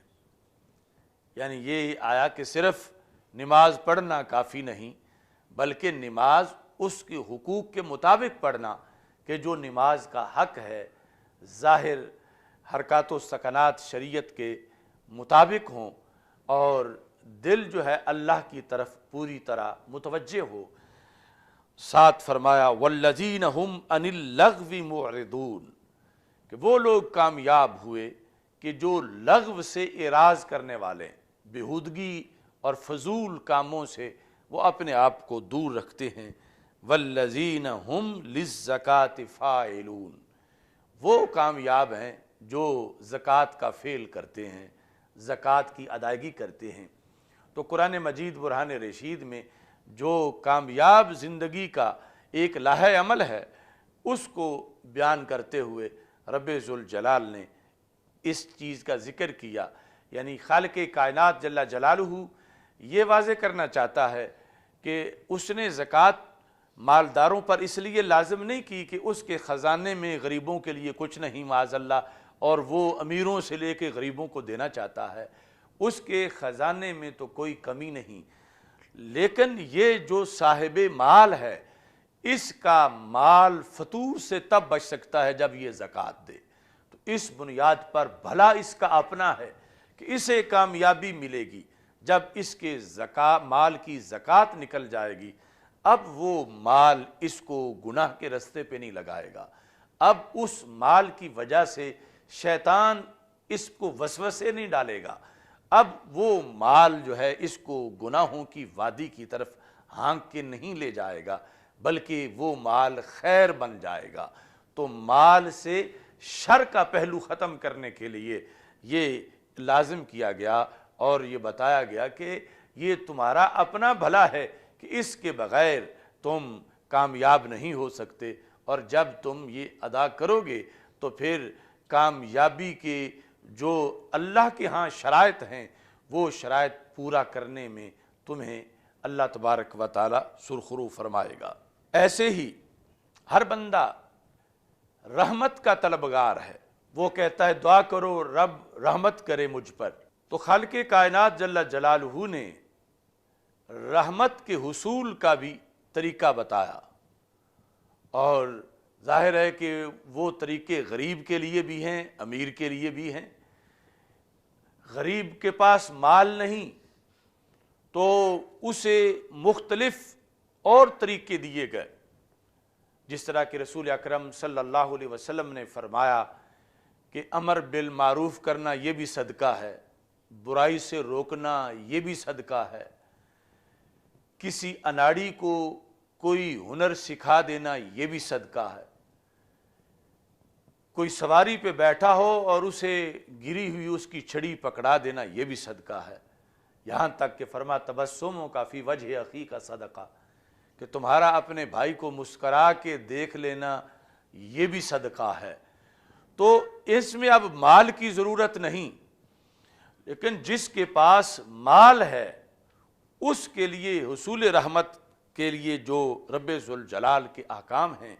یعنی یہ آیا کہ صرف نماز پڑھنا کافی نہیں، بلکہ نماز اس کے حقوق کے مطابق پڑھنا، کہ جو نماز کا حق ہے ظاہر حرکات و سکنات شریعت کے مطابق ہوں، اور دل جو ہے اللہ کی طرف پوری طرح متوجہ ہو۔ ساتھ فرمایا والذین ہم عن اللغو معرضون، کہ وہ لوگ کامیاب ہوئے کہ جو لغو سے اعراض کرنے والے، بیہودگی اور فضول کاموں سے وہ اپنے آپ کو دور رکھتے ہیں۔ والذین ہم للزکاۃ فاعلون، وہ کامیاب ہیں جو زکوٰۃ کا فعل کرتے ہیں، زکوٰۃ کی ادائیگی کرتے ہیں۔ تو قرآن مجید برہان رشید میں جو کامیاب زندگی کا ایک لائحہ عمل ہے، اس کو بیان کرتے ہوئے رب ذوالجلال نے اس چیز کا ذکر کیا، یعنی خالق کائنات جل جلالہ یہ واضح کرنا چاہتا ہے کہ اس نے زکوٰۃ مالداروں پر اس لیے لازم نہیں کی کہ اس کے خزانے میں غریبوں کے لیے کچھ نہیں معاذ اللہ، اور وہ امیروں سے لے کے غریبوں کو دینا چاہتا ہے، اس کے خزانے میں تو کوئی کمی نہیں، لیکن یہ جو صاحب مال ہے اس کا مال فطور سے تب بچ سکتا ہے جب یہ زکوٰۃ دے۔ تو اس بنیاد پر بھلا اس کا اپنا ہے کہ اسے کامیابی ملے گی جب اس کے مال کی زکوٰۃ نکل جائے گی، اب وہ مال اس کو گناہ کے رستے پہ نہیں لگائے گا، اب اس مال کی وجہ سے شیطان اس کو وسوسے نہیں ڈالے گا، اب وہ مال جو ہے اس کو گناہوں کی وادی کی طرف ہانک کے نہیں لے جائے گا، بلکہ وہ مال خیر بن جائے گا۔ تو مال سے شر کا پہلو ختم کرنے کے لیے یہ لازم کیا گیا اور یہ بتایا گیا کہ یہ تمہارا اپنا بھلا ہے کہ اس کے بغیر تم کامیاب نہیں ہو سکتے، اور جب تم یہ ادا کرو گے تو پھر کامیابی کے جو اللہ کے ہاں شرائط ہیں وہ شرائط پورا کرنے میں تمہیں اللہ تبارک و تعالی سرخرو فرمائے گا۔ ایسے ہی ہر بندہ رحمت کا طلبگار ہے، وہ کہتا ہے دعا کرو رب رحمت کرے مجھ پر، تو خالق کائنات جل جلالہ نے رحمت کے حصول کا بھی طریقہ بتایا، اور ظاہر ہے کہ وہ طریقے غریب کے لیے بھی ہیں، امیر کے لیے بھی ہیں۔ غریب کے پاس مال نہیں تو اسے مختلف اور طریقے دیے گئے، جس طرح کہ رسول اکرم صلی اللہ علیہ وسلم نے فرمایا کہ امر بالمعروف کرنا یہ بھی صدقہ ہے، برائی سے روکنا یہ بھی صدقہ ہے، کسی اناڑی کو کوئی ہنر سکھا دینا یہ بھی صدقہ ہے، کوئی سواری پہ بیٹھا ہو اور اسے گری ہوئی اس کی چھڑی پکڑا دینا یہ بھی صدقہ ہے، یہاں تک کہ فرما تبسموں کا فی وجہ اخی کا صدقہ، کہ تمہارا اپنے بھائی کو مسکرا کے دیکھ لینا یہ بھی صدقہ ہے۔ تو اس میں اب مال کی ضرورت نہیں، لیکن جس کے پاس مال ہے اس کے لیے حصول رحمت کے لیے جو رب ذوالجلال کے احکام ہیں،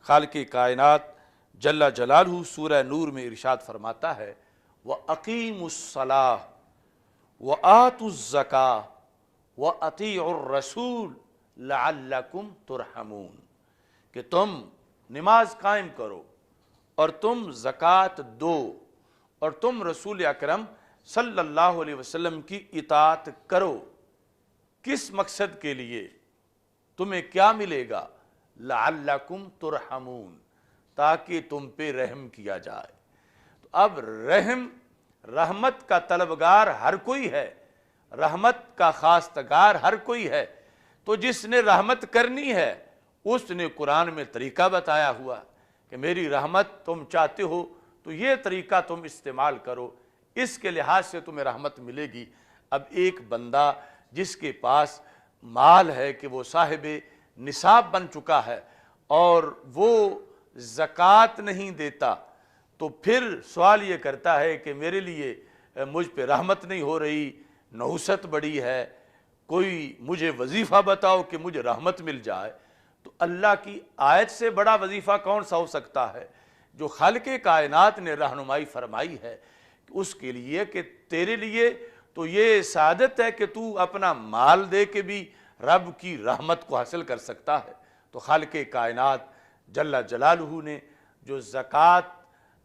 خالق کائنات جل جلالہ سورہ نور میں ارشاد فرماتا ہے وَأَقِيمُوا الصَّلَاةَ وَآتُوا الزَّكَاةَ وَأَطِيعُوا الرَّسُولَ لَعَلَّكُمْ تُرْحَمُونَ، کہ تم نماز قائم کرو اور تم زکوٰۃ دو اور تم رسول اکرم صلی اللہ علیہ وسلم کی اطاعت کرو۔ کس مقصد کے لیے؟ تمہیں کیا ملے گا؟ لعلکم ترحمون، تاکہ تم پہ رحم کیا جائے۔ تو اب رحمت کا طلبگار ہر کوئی ہے، رحمت کا خواستگار ہر کوئی ہے، تو جس نے رحمت کرنی ہے اس نے قرآن میں طریقہ بتایا ہوا کہ میری رحمت تم چاہتے ہو تو یہ طریقہ تم استعمال کرو، اس کے لحاظ سے تمہیں رحمت ملے گی۔ اب ایک بندہ جس کے پاس مال ہے کہ وہ صاحب نصاب بن چکا ہے اور وہ زکوٰۃ نہیں دیتا، تو پھر سوال یہ کرتا ہے کہ میرے لیے مجھ پہ رحمت نہیں ہو رہی، نحوست بڑی ہے، کوئی مجھے وظیفہ بتاؤ کہ مجھے رحمت مل جائے۔ تو اللہ کی آیت سے بڑا وظیفہ کون سا ہو سکتا ہے جو خالق کائنات نے رہنمائی فرمائی ہے اس کے لیے کہ تیرے لیے تو یہ سعادت ہے کہ تو اپنا مال دے کے بھی رب کی رحمت کو حاصل کر سکتا ہے۔ تو خالق کائنات جل جلالہ نے جو زکوٰۃ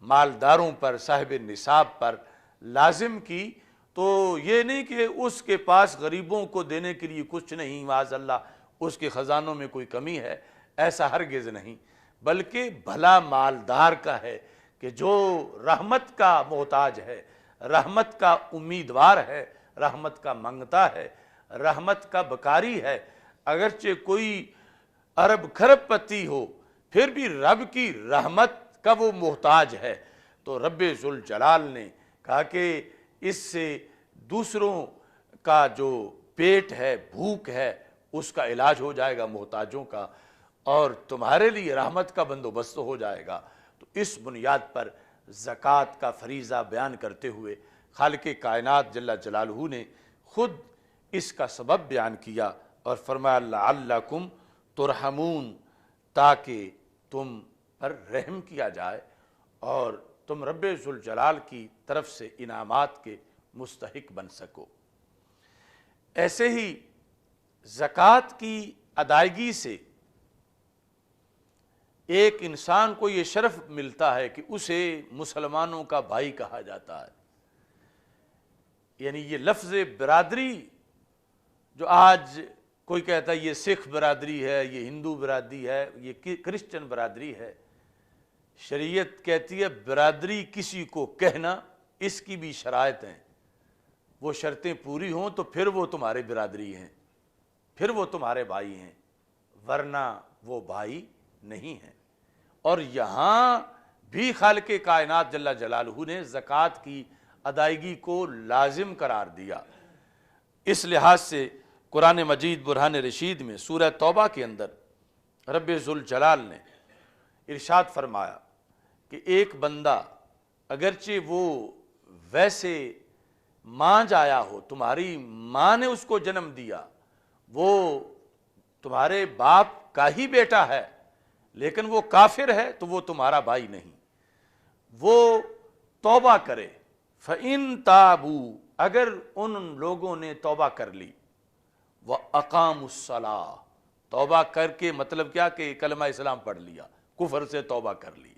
مالداروں پر، صاحب نصاب پر لازم کی، تو یہ نہیں کہ اس کے پاس غریبوں کو دینے کے لیے کچھ نہیں، معاذ اللہ اس کے خزانوں میں کوئی کمی ہے، ایسا ہرگز نہیں، بلکہ بھلا مالدار کا ہے کہ جو رحمت کا محتاج ہے، رحمت کا امیدوار ہے، رحمت کا منگتا ہے، رحمت کا بکاری ہے۔ اگرچہ کوئی ارب کھرب پتی ہو پھر بھی رب کی رحمت کا وہ محتاج ہے۔ تو رب ذوالجلال نے کہا کہ اس سے دوسروں کا جو پیٹ ہے، بھوک ہے، اس کا علاج ہو جائے گا محتاجوں کا، اور تمہارے لیے رحمت کا بندوبست ہو جائے گا۔ تو اس بنیاد پر زکوٰۃ کا فریضہ بیان کرتے ہوئے خالق کائنات جل جلالہ نے خود اس کا سبب بیان کیا اور فرمایا لعلکم ترحمون، تاکہ تم پر رحم کیا جائے اور تم رب ذوالجلال کی طرف سے انعامات کے مستحق بن سکو۔ ایسے ہی زکوٰۃ کی ادائیگی سے ایک انسان کو یہ شرف ملتا ہے کہ اسے مسلمانوں کا بھائی کہا جاتا ہے۔ یعنی یہ لفظ برادری جو آج کوئی کہتا ہے یہ سکھ برادری ہے، یہ ہندو برادری ہے، یہ کرسچن برادری ہے، شریعت کہتی ہے برادری کسی کو کہنا اس کی بھی شرائط ہیں، وہ شرطیں پوری ہوں تو پھر وہ تمہارے برادری ہیں، پھر وہ تمہارے بھائی ہیں، ورنہ وہ بھائی نہیں ہیں۔ اور یہاں بھی خالق کائنات جل جلالہ نے زکوٰۃ کی ادائیگی کو لازم قرار دیا۔ اس لحاظ سے قرآن مجید برہان رشید میں سورہ توبہ کے اندر رب ذوالجلال نے ارشاد فرمایا کہ ایک بندہ اگرچہ وہ ویسے ماں جایا ہو، تمہاری ماں نے اس کو جنم دیا، وہ تمہارے باپ کا ہی بیٹا ہے، لیکن وہ کافر ہے تو وہ تمہارا بھائی نہیں۔ وہ توبہ کرے، فَإِن تَابُوا، اگر ان لوگوں نے توبہ کر لی، وَأَقَامُوا الصَّلَاةَ، توبہ کر کے مطلب کیا کہ کلمہ اسلام پڑھ لیا، کفر سے توبہ کر لی،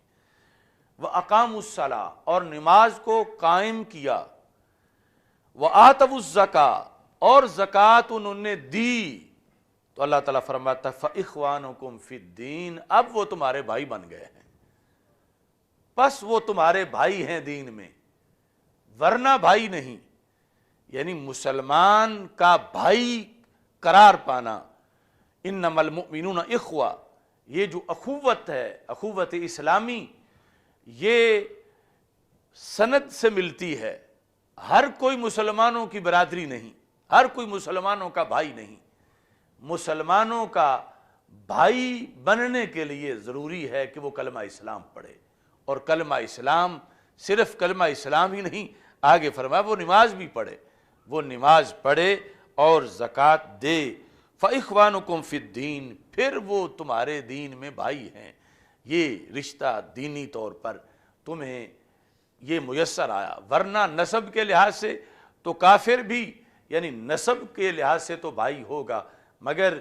وَأَقَامُوا الصَّلَاةَ، اور نماز کو قائم کیا، وَآتَوُا الزَّكَاةَ، اور زکوٰۃ انہوں نے دی، تو اللہ تعالیٰ فرماتا ہے فَإِخْوَانُكُمْ فِي الدِّينِ، اب وہ تمہارے بھائی بن گئے ہیں، پس وہ تمہارے بھائی ہیں دین میں، ورنہ بھائی نہیں۔ یعنی مسلمان کا بھائی قرار پانا، انما المؤمنون اخوہ، یہ جو اخوت ہے، اخوت اسلامی، یہ سند سے ملتی ہے۔ ہر کوئی مسلمانوں کی برادری نہیں، ہر کوئی مسلمانوں کا بھائی نہیں۔ مسلمانوں کا بھائی بننے کے لیے ضروری ہے کہ وہ کلمہ اسلام پڑھے، اور کلمہ اسلام صرف کلمہ اسلام ہی نہیں، آگے فرمایا وہ نماز بھی پڑھے، وہ نماز پڑھے اور زکوٰۃ دے۔ فَإِخْوَانُكُمْ فِي الدِّينِ، پھر وہ تمہارے دین میں بھائی ہیں۔ یہ رشتہ دینی طور پر تمہیں یہ میسر آیا، ورنہ نسب کے لحاظ سے تو کافر بھی، یعنی نسب کے لحاظ سے تو بھائی ہوگا، مگر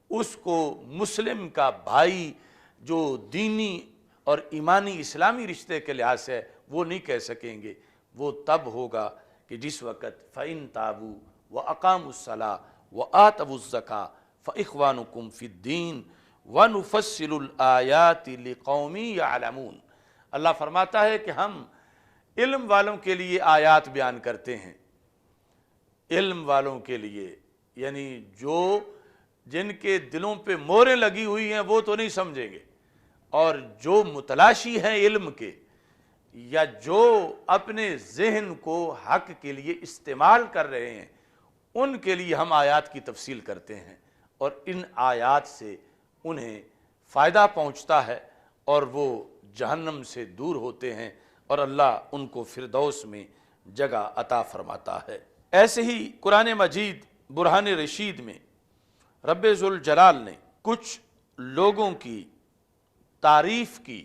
اس کو مسلم کا بھائی جو دینی اور ایمانی اسلامی رشتے کے لحاظ سے وہ نہیں کہہ سکیں گے۔ وہ تب ہوگا کہ جس وقت فَإِن تَابُوا وَأَقَامُوا الصَّلَاةَ وَآتَوُا الزَّكَاةَ فَإِخْوَانُكُمْ فِي الدِّينِ وَنُفَصِّلُ الْآيَاتِ لِقَوْمٍ يَعْلَمُونَ۔ اللہ فرماتا ہے کہ ہم علم والوں کے لیے آیات بیان کرتے ہیں، علم والوں کے لیے، یعنی جن کے دلوں پہ موریں لگی ہوئی ہیں وہ تو نہیں سمجھیں گے، اور جو متلاشی ہیں علم کے، یا جو اپنے ذہن کو حق کے لیے استعمال کر رہے ہیں، ان کے لیے ہم آیات کی تفصیل کرتے ہیں، اور ان آیات سے انہیں فائدہ پہنچتا ہے اور وہ جہنم سے دور ہوتے ہیں، اور اللہ ان کو فردوس میں جگہ عطا فرماتا ہے۔ ایسے ہی قرآن مجید برہان رشید میں رب ذوالجلال نے کچھ لوگوں کی تعریف کی،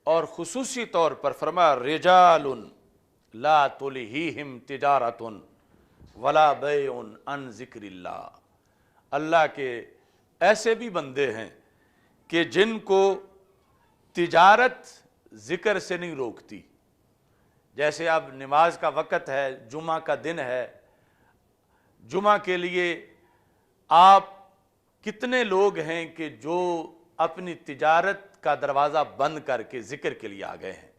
اور خصوصی طور پر فرمایا رجال لا تلہیہم تجارت ولا بیع عن ذکر اللہ۔ اللہ کے ایسے بھی بندے ہیں کہ جن کو تجارت ذکر سے نہیں روکتی، جیسے اب نماز کا وقت ہے، جمعہ کا دن ہے، جمعہ کے لیے آپ کتنے لوگ ہیں کہ جو اپنی تجارت کا دروازہ بند کر کے ذکر کے لیے آ گئے ہیں،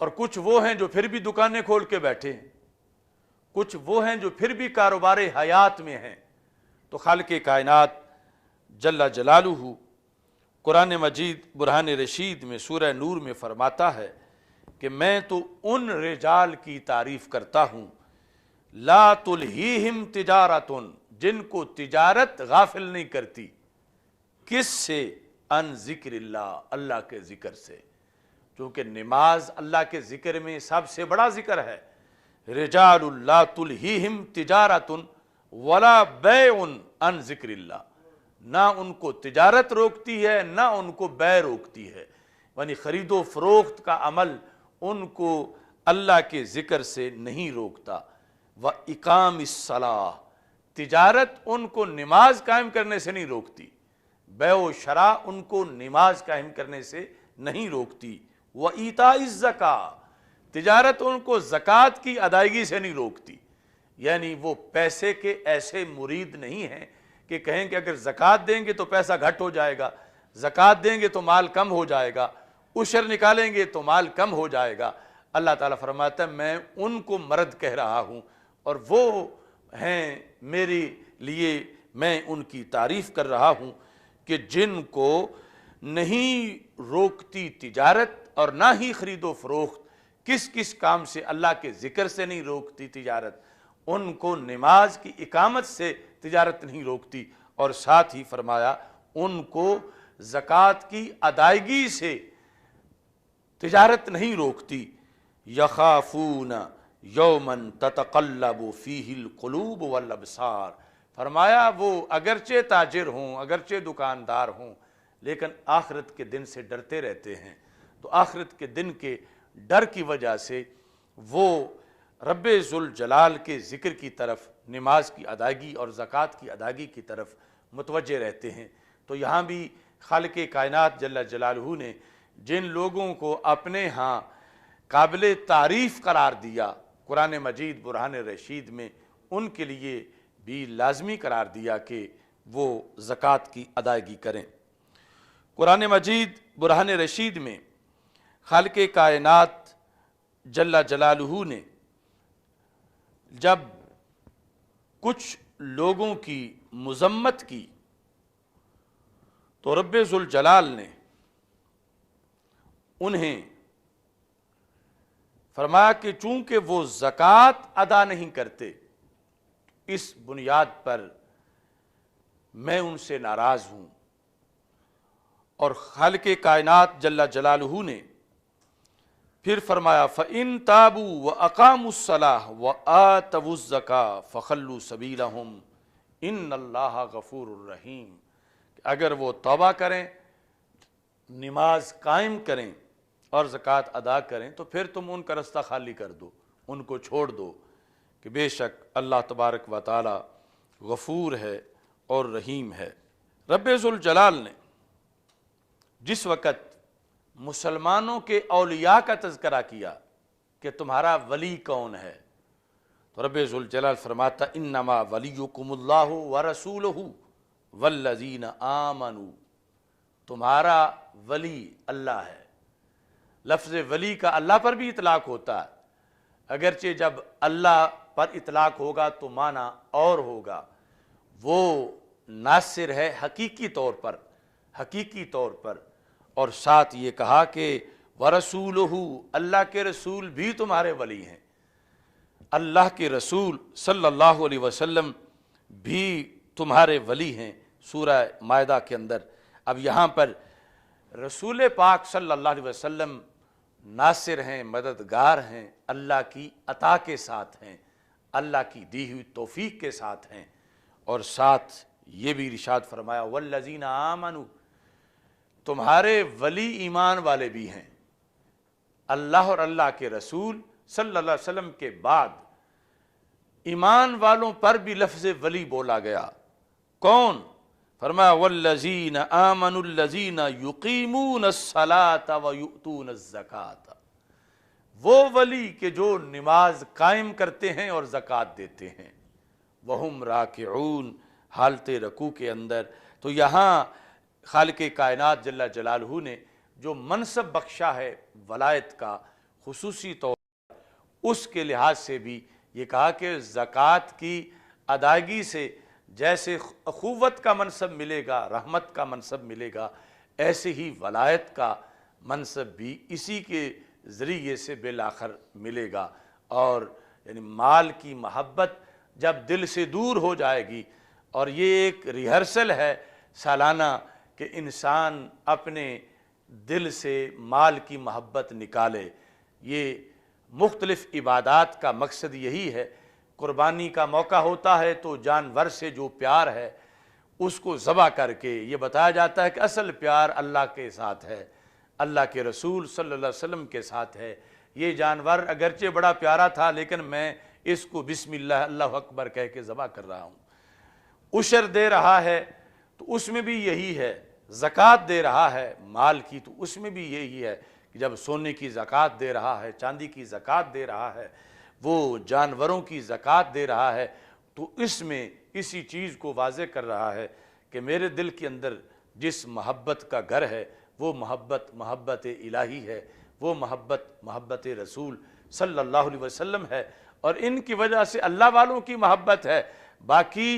اور کچھ وہ ہیں جو پھر بھی دکانیں کھول کے بیٹھے ہیں، کچھ وہ ہیں جو پھر بھی کاروبار حیات میں ہیں۔ تو خالق کائنات جل جلالہ قرآن مجید برہان رشید میں سورہ نور میں فرماتا ہے کہ میں تو ان رجال کی تعریف کرتا ہوں لا تلہیہم تجارت، جن کو تجارت غافل نہیں کرتی، کس سے؟ ان ذکر اللہ، اللہ کے ذکر سے، چونکہ نماز اللہ کے ذکر میں سب سے بڑا ذکر ہے۔ رجال لا تلہیہم تجارت ولا بیع عن ذکر اللہ، نہ ان کو تجارت روکتی ہے نہ ان کو بیع روکتی ہے، یعنی خرید و فروخت کا عمل ان کو اللہ کے ذکر سے نہیں روکتا۔ وَإِقَامِ الصَّلَاةِ، تجارت ان کو نماز قائم کرنے سے نہیں روکتی، بیع و شراء ان کو نماز قائم کرنے سے نہیں روکتی۔ وَإِيتَاءِ الزَّكَاةِ، تجارت ان کو زکوٰۃ کی ادائیگی سے نہیں روکتی، یعنی وہ پیسے کے ایسے مرید نہیں ہیں کہ کہیں کہ اگر زکوٰۃ دیں گے تو پیسہ گھٹ ہو جائے گا، زکوٰۃ دیں گے تو مال کم ہو جائے گا، عشر نکالیں گے تو مال کم ہو جائے گا۔ اللہ تعالیٰ فرماتا ہے میں ان کو مرد کہہ رہا ہوں، اور وہ ہیں میرے لیے، میں ان کی تعریف کر رہا ہوں کہ جن کو نہیں روکتی تجارت اور نہ ہی خرید و فروخت، کس کس کام سے؟ اللہ کے ذکر سے نہیں روکتی تجارت، ان کو نماز کی اقامت سے تجارت نہیں روکتی، اور ساتھ ہی فرمایا ان کو زکوٰۃ کی ادائیگی سے تجارت نہیں روکتی۔ یخافون یوما تتقلب فیہ القلوب والابصار، فرمایا وہ اگرچہ تاجر ہوں، اگرچہ دکاندار ہوں، لیکن آخرت کے دن سے ڈرتے رہتے ہیں، تو آخرت کے دن کے ڈر کی وجہ سے وہ رب ذوالجلال کے ذکر کی طرف، نماز کی ادائیگی اور زکوٰۃ کی ادائیگی کی طرف متوجہ رہتے ہیں۔ تو یہاں بھی خالق کائنات جل جلالہ نے جن لوگوں کو اپنے ہاں قابل تعریف قرار دیا قرآن مجید برہان رشید میں، ان کے لیے بھی لازمی قرار دیا کہ وہ زکوٰۃ کی ادائیگی کریں۔ قرآن مجید برہان رشید میں خالق کائنات جل جلالہ نے جب کچھ لوگوں کی مذمت کی تو رب ذوالجلال نے انہیں فرمایا کہ چونکہ وہ زکوٰۃ ادا نہیں کرتے، اس بنیاد پر میں ان سے ناراض ہوں۔ اور خالق کائنات جل جلالہ نے پھر فرمایا فَإِن تَابُوا وَأَقَامُوا الصَّلَاةَ وَآتَوُا الزَّكَاةَ فَخَلُّوا سَبِيلَهُمْ إِنَّ اللَّهَ غَفُورٌ رَحِيمٌ، اگر وہ توبہ کریں، نماز قائم کریں اور زکوٰۃ ادا کریں تو پھر تم ان کا رستہ خالی کر دو، ان کو چھوڑ دو، کہ بے شک اللہ تبارک و تعالی غفور ہے اور رحیم ہے۔ رب ذوالجلال نے جس وقت مسلمانوں کے اولیاء کا تذکرہ کیا کہ تمہارا ولی کون ہے، تو رب ذوالجلال فرماتا انما ولیکم اللہ ورسولہ والذین آمنوا، تمہارا ولی اللہ ہے۔ لفظ ولی کا اللہ پر بھی اطلاق ہوتا ہے، اگرچہ جب اللہ پر اطلاق ہوگا تو معنی اور ہوگا، وہ ناصر ہے حقیقی طور پر، اور ساتھ یہ کہا کہ وَرَسُولُهُ، اللہ کے رسول بھی تمہارے ولی ہیں، اللہ کے رسول صلی اللہ علیہ وسلم بھی تمہارے ولی ہیں، سورہ مائدہ کے اندر۔ اب یہاں پر رسول پاک صلی اللہ علیہ وسلم ناصر ہیں، مددگار ہیں، اللہ کی عطا کے ساتھ ہیں، اللہ کی دی ہوئی توفیق کے ساتھ ہیں، اور ساتھ یہ بھی ارشاد فرمایا والذین آمنوا، تمہارے ولی ایمان والے بھی ہیں۔ اللہ اور اللہ کے رسول صلی اللہ علیہ وسلم کے بعد ایمان والوں پر بھی لفظ ولی بولا گیا۔ کون؟ فرمایا والذین آمنوا الذین یقیمون الصلاۃ ویؤتون الزکاۃ، وہ ولی کہ جو نماز قائم کرتے ہیں اور زکوٰۃ دیتے ہیں، وہم راکعون، حالت رکوع کے اندر۔ تو یہاں خالق کائنات جل جلالہ نے جو منصب بخشا ہے ولایت کا خصوصی طور پر، اس کے لحاظ سے بھی یہ کہا کہ زکوٰۃ کی ادائیگی سے جیسے اخوت کا منصب ملے گا، رحمت کا منصب ملے گا، ایسے ہی ولایت کا منصب بھی اسی کے ذریعے سے بالآخر ملے گا۔ اور یعنی مال کی محبت جب دل سے دور ہو جائے گی، اور یہ ایک ریہرسل ہے سالانہ کہ انسان اپنے دل سے مال کی محبت نکالے۔ یہ مختلف عبادات کا مقصد یہی ہے۔ قربانی کا موقع ہوتا ہے تو جانور سے جو پیار ہے اس کو ذبح کر کے یہ بتایا جاتا ہے کہ اصل پیار اللہ کے ساتھ ہے، اللہ کے رسول صلی اللہ علیہ وسلم کے ساتھ ہے۔ یہ جانور اگرچہ بڑا پیارا تھا لیکن میں اس کو بسم اللہ اللہ اکبر کہہ کے ذبح کر رہا ہوں۔ عشر دے رہا ہے تو اس میں بھی یہی ہے، زکوٰۃ دے رہا ہے مال کی تو اس میں بھی یہی ہے کہ جب سونے کی زکوٰۃ دے رہا ہے، چاندی کی زکوٰۃ دے رہا ہے، وہ جانوروں کی زکوٰۃ دے رہا ہے، تو اس میں اسی چیز کو واضح کر رہا ہے کہ میرے دل کے اندر جس محبت کا گھر ہے وہ محبت الہی ہے، وہ محبت رسول صلی اللہ علیہ وسلم ہے، اور ان کی وجہ سے اللہ والوں کی محبت ہے۔ باقی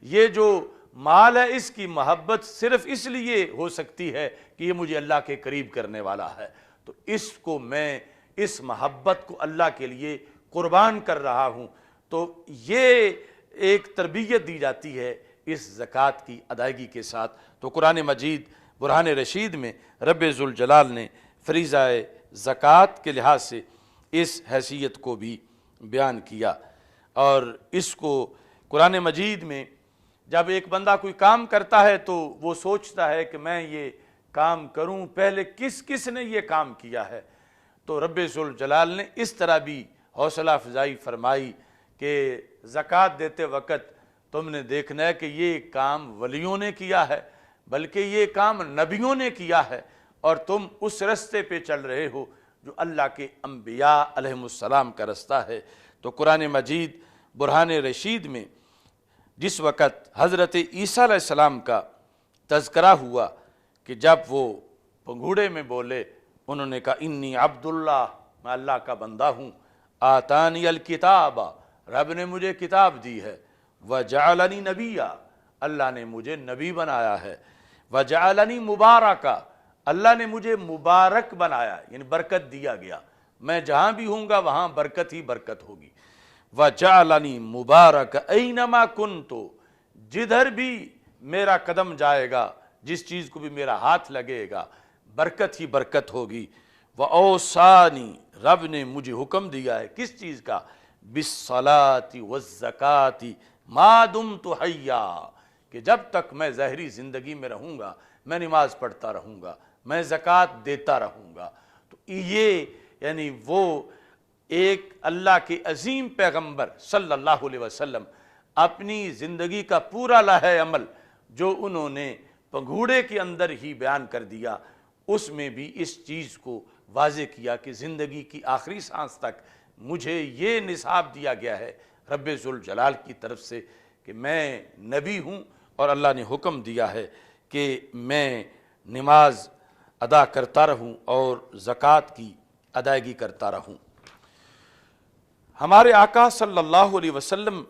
یہ جو مال ہے اس کی محبت صرف اس لیے ہو سکتی ہے کہ یہ مجھے اللہ کے قریب کرنے والا ہے، تو اس کو میں اس محبت کو اللہ کے لیے قربان کر رہا ہوں۔ تو یہ ایک تربیت دی جاتی ہے اس زکوٰۃ کی ادائیگی کے ساتھ۔ تو قرآن مجید برہان رشید میں رب ذوالجلال نے فریضہ زکوٰۃ کے لحاظ سے اس حیثیت کو بھی بیان کیا، اور اس کو قرآن مجید میں جب ایک بندہ کوئی کام کرتا ہے تو وہ سوچتا ہے کہ میں یہ کام کروں، پہلے کس نے یہ کام کیا ہے، تو رب ذوالجلال نے اس طرح بھی حوصلہ افزائی فرمائی کہ زکوٰۃ دیتے وقت تم نے دیکھنا ہے کہ یہ کام ولیوں نے کیا ہے، بلکہ یہ کام نبیوں نے کیا ہے، اور تم اس رستے پہ چل رہے ہو جو اللہ کے انبیاء علیہم السلام کا رستہ ہے۔ تو قرآن مجید برہان رشید میں جس وقت حضرت عیسیٰ علیہ السلام کا تذکرہ ہوا کہ جب وہ پنگھوڑے میں بولے، انہوں نے کہا انی عبداللہ، میں اللہ کا بندہ ہوں، آتانی الکتاب، رب نے مجھے کتاب دی ہے، وجعلنی نبیا، اللہ نے مجھے نبی بنایا ہے، وجعلنی مبارکا، اللہ نے مجھے مبارک بنایا، یعنی برکت دیا گیا، میں جہاں بھی ہوں گا وہاں برکت ہی برکت ہوگی، وجعلنی مبارک اینما کنت، جدھر بھی میرا قدم جائے گا، جس چیز کو بھی میرا ہاتھ لگے گا برکت ہی برکت ہوگی، وَأَوْصَانِي، رب نے مجھے حکم دیا ہے کس چیز کا، بِالصَّلَاةِ وَالزَّكَاةِ مَا دُمْتُ حَيًّا، کہ جب تک میں ظاہری زندگی میں رہوں گا میں نماز پڑھتا رہوں گا، میں زکوٰۃ دیتا رہوں گا۔ تو یہ یعنی وہ ایک اللہ کے عظیم پیغمبر صلی اللہ علیہ وسلم اپنی زندگی کا پورا لائحہ عمل جو انہوں نے پنگھوڑے کے اندر ہی بیان کر دیا، اس میں بھی اس چیز کو واضح کیا کہ زندگی کی آخری سانس تک مجھے یہ نصاب دیا گیا ہے رب ذوالجلال کی طرف سے کہ میں نبی ہوں، اور اللہ نے حکم دیا ہے کہ میں نماز ادا کرتا رہوں اور زکوٰۃ کی ادائیگی کرتا رہوں۔ ہمارے آقا صلی اللہ علیہ وسلم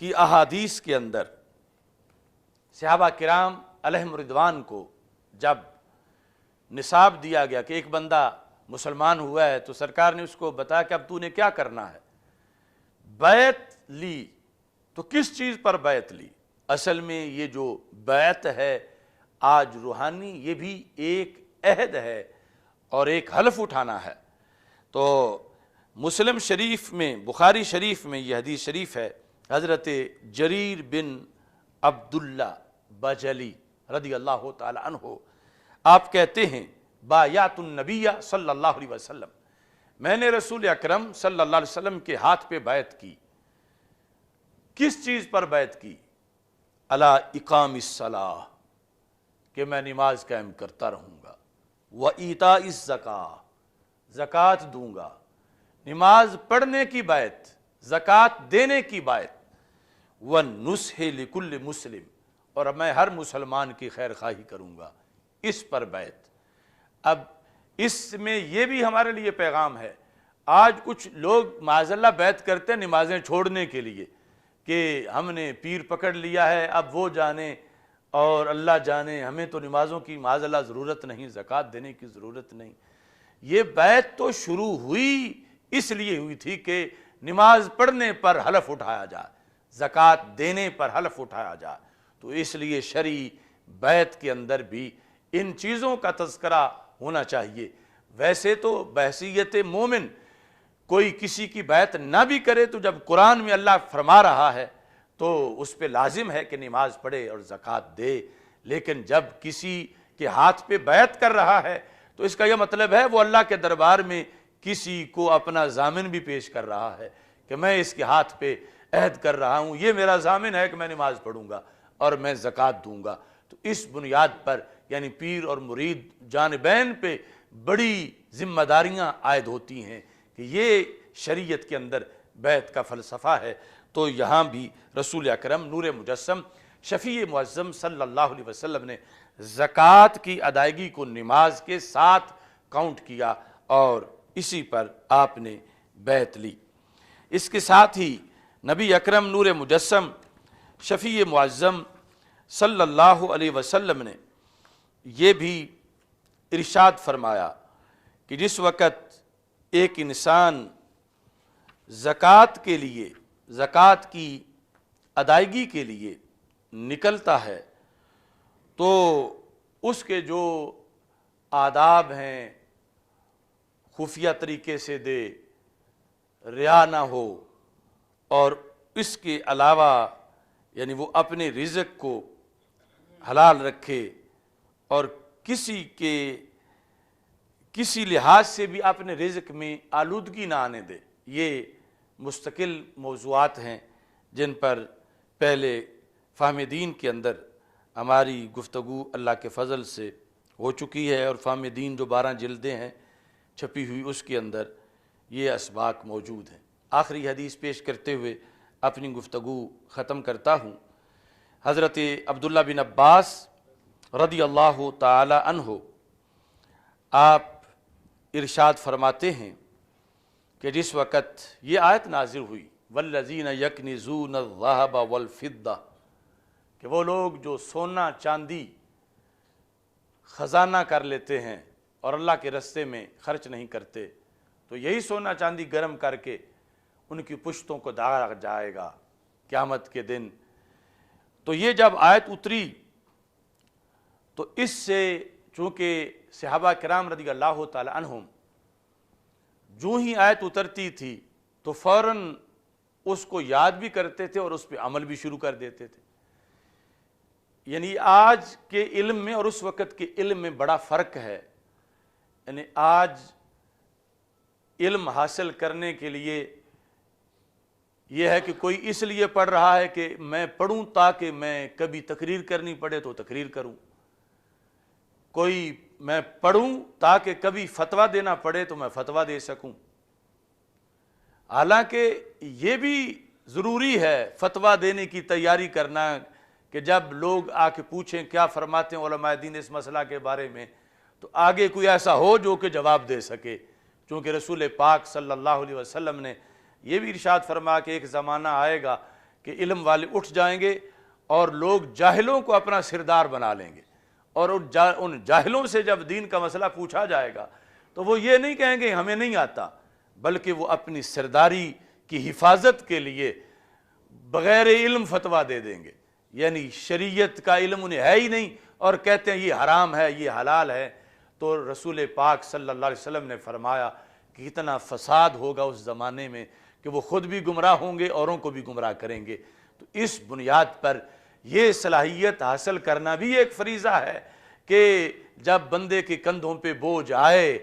کی احادیث کے اندر صحابہ کرام علیہم رضوان کو جب نصاب دیا گیا کہ ایک بندہ مسلمان ہوا ہے تو سرکار نے اس کو بتایا کہ اب تو نے کیا کرنا ہے. بیعت لی تو کس چیز پر بیعت لی؟ اصل میں یہ جو بیعت ہے آج روحانی، یہ بھی ایک عہد ہے اور ایک حلف اٹھانا ہے. تو مسلم شریف میں، بخاری شریف میں یہ حدیث شریف ہے، حضرت جریر بن عبداللہ بجلی رضی اللہ تعالی عنہ آپ کہتے ہیں بایعت النبی صلی اللہ علیہ وسلم، میں نے رسول اکرم صلی اللہ علیہ وسلم کے ہاتھ پہ بیعت کی. کس چیز پر بیعت کی؟ علی اقام الصلاۃ، کہ میں نماز قائم کرتا رہوں گا، وایتاء الزکاۃ، زکوٰۃ دوں گا. نماز پڑھنے کی بیعت، زکوٰۃ دینے کی بیعت، والنصح لکل مسلم، اور میں ہر مسلمان کی خیر خواہی کروں گا، اس پر بیعت. اب اس میں یہ بھی ہمارے لیے پیغام ہے. آج کچھ لوگ معاذ اللہ بیعت کرتے ہیں نمازیں چھوڑنے کے لیے کہ ہم نے پیر پکڑ لیا ہے، اب وہ جانے اور اللہ جانے، ہمیں تو نمازوں کی معاذ اللہ ضرورت نہیں، زکوٰۃ دینے کی ضرورت نہیں. یہ بیعت تو شروع ہوئی اس لیے ہوئی تھی کہ نماز پڑھنے پر حلف اٹھایا جائے، زکوٰۃ دینے پر حلف اٹھایا جائے. تو اس لیے شرعی بیعت کے اندر بھی ان چیزوں کا تذکرہ ہونا چاہیے. ویسے تو بحیثیت مومن کوئی کسی کی بیعت نہ بھی کرے تو جب قرآن میں اللہ فرما رہا ہے تو اس پہ لازم ہے کہ نماز پڑھے اور زکوٰۃ دے. لیکن جب کسی کے ہاتھ پہ بیعت کر رہا ہے تو اس کا یہ مطلب ہے وہ اللہ کے دربار میں کسی کو اپنا ضامن بھی پیش کر رہا ہے کہ میں اس کے ہاتھ پہ عہد کر رہا ہوں، یہ میرا ضامن ہے کہ میں نماز پڑھوں گا اور میں زکوٰۃ دوں گا. تو اس بنیاد پر یعنی پیر اور مرید جانبین پہ بڑی ذمہ داریاں عائد ہوتی ہیں کہ یہ شریعت کے اندر بیعت کا فلسفہ ہے. تو یہاں بھی رسول اکرم نور مجسم شفیع معظم صلی اللہ علیہ وسلم نے زکوٰۃ کی ادائیگی کو نماز کے ساتھ کاؤنٹ کیا اور اسی پر آپ نے بیعت لی. اس کے ساتھ ہی نبی اکرم نور مجسم شفیع معظم صلی اللہ علیہ وسلم نے یہ بھی ارشاد فرمایا کہ جس وقت ایک انسان زکوٰۃ کے لیے، زکوٰۃ کی ادائیگی کے لیے نکلتا ہے تو اس کے جو آداب ہیں خفیہ طریقے سے دے، ریا نہ ہو، اور اس کے علاوہ یعنی وہ اپنے رزق کو حلال رکھے اور کسی لحاظ سے بھی اپنے رزق میں آلودگی نہ آنے دے. یہ مستقل موضوعات ہیں جن پر پہلے فہم دین کے اندر ہماری گفتگو اللہ کے فضل سے ہو چکی ہے، اور فہم دین جو 12 جلدیں ہیں چھپی ہوئی اس کے اندر یہ اسباق موجود ہیں. آخری حدیث پیش کرتے ہوئے اپنی گفتگو ختم کرتا ہوں. حضرت عبداللہ بن عباس رضی اللہ تعالی عنہ آپ ارشاد فرماتے ہیں کہ جس وقت یہ آیت نازل ہوئی والذین یکنزون الذھب والفضہ، کہ وہ لوگ جو سونا چاندی خزانہ کر لیتے ہیں اور اللہ کے رستے میں خرچ نہیں کرتے، تو یہی سونا چاندی گرم کر کے ان کی پشتوں کو داغا جائے گا قیامت کے دن. تو یہ جب آیت اتری تو اس سے چونکہ صحابہ کرام رضی اللہ تعالی عنہم جو ہی آیت اترتی تھی تو فوراً اس کو یاد بھی کرتے تھے اور اس پہ عمل بھی شروع کر دیتے تھے. یعنی آج کے علم میں اور اس وقت کے علم میں بڑا فرق ہے. یعنی آج علم حاصل کرنے کے لیے یہ ہے کہ کوئی اس لیے پڑھ رہا ہے کہ میں پڑھوں تاکہ میں کبھی تقریر کرنی پڑے تو تقریر کروں، کوئی میں پڑھوں تاکہ کبھی فتویٰ دینا پڑے تو میں فتویٰ دے سکوں. حالانکہ یہ بھی ضروری ہے فتویٰ دینے کی تیاری کرنا کہ جب لوگ آ کے پوچھیں کیا فرماتے ہیں علماء دین اس مسئلہ کے بارے میں تو آگے کوئی ایسا ہو جو کہ جواب دے سکے. چونکہ رسول پاک صلی اللہ علیہ وسلم نے یہ بھی ارشاد فرما کہ ایک زمانہ آئے گا کہ علم والے اٹھ جائیں گے اور لوگ جاہلوں کو اپنا سردار بنا لیں گے، اور ان جاہلوں سے جب دین کا مسئلہ پوچھا جائے گا تو وہ یہ نہیں کہیں گے ہمیں نہیں آتا، بلکہ وہ اپنی سرداری کی حفاظت کے لیے بغیر علم فتویٰ دے دیں گے، یعنی شریعت کا علم انہیں ہے ہی نہیں اور کہتے ہیں یہ حرام ہے یہ حلال ہے۔ تو رسول پاک صلی اللہ علیہ وسلم نے فرمایا کہ اتنا فساد ہوگا اس زمانے میں کہ وہ خود بھی گمراہ ہوں گے، اوروں کو بھی گمراہ کریں گے۔ تو اس بنیاد پر یہ صلاحیت حاصل کرنا بھی ایک فریضہ ہے کہ جب بندے کے کندھوں پہ بوجھ آئے،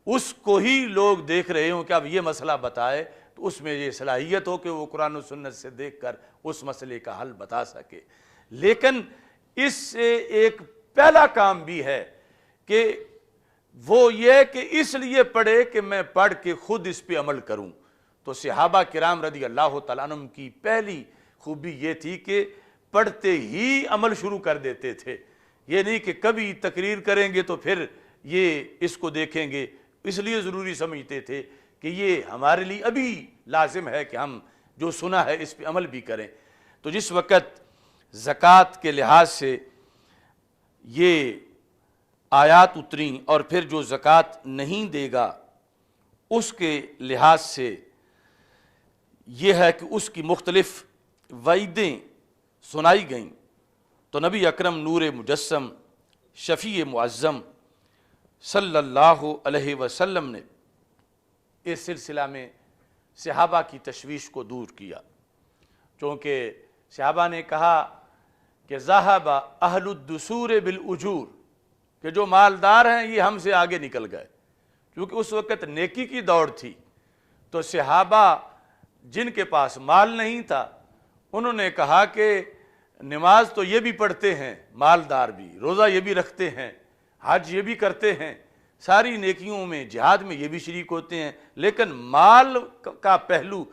اس کو ہی لوگ دیکھ رہے ہوں کہ اب یہ مسئلہ بتائے، تو اس میں یہ صلاحیت ہو کہ وہ قرآن و سنت سے دیکھ کر اس مسئلے کا حل بتا سکے۔ لیکن اس سے ایک پہلا کام بھی ہے کہ وہ یہ کہ اس لیے پڑھے کہ میں پڑھ کے خود اس پہ عمل کروں۔ تو صحابہ کرام رضی اللہ تعالیٰ عنہم کی پہلی خوبی یہ تھی کہ پڑھتے ہی عمل شروع کر دیتے تھے، یہ نہیں کہ کبھی تقریر کریں گے تو پھر یہ اس کو دیکھیں گے، اس لیے ضروری سمجھتے تھے کہ یہ ہمارے لیے ابھی لازم ہے کہ ہم جو سنا ہے اس پہ عمل بھی کریں۔ تو جس وقت زکوٰۃ کے لحاظ سے یہ آیات اتریں اور پھر جو زکوٰۃ نہیں دے گا اس کے لحاظ سے یہ ہے کہ اس کی مختلف وعیدیں سنائی گئیں، تو نبی اکرم نور مجسم شفیع معظم صلی اللہ علیہ وسلم نے اس سلسلہ میں صحابہ کی تشویش کو دور کیا، چونکہ صحابہ نے کہا کہ ذہب اہل الدثور بالاجور، کہ جو مالدار ہیں یہ ہم سے آگے نکل گئے، کیونکہ اس وقت نیکی کی دوڑ تھی۔ تو صحابہ جن کے پاس مال نہیں تھا انہوں نے کہا کہ نماز تو یہ بھی پڑھتے ہیں مالدار بھی، روزہ یہ بھی رکھتے ہیں، حج یہ بھی کرتے ہیں، ساری نیکیوں میں جہاد میں یہ بھی شریک ہوتے ہیں، لیکن مال کا پہلو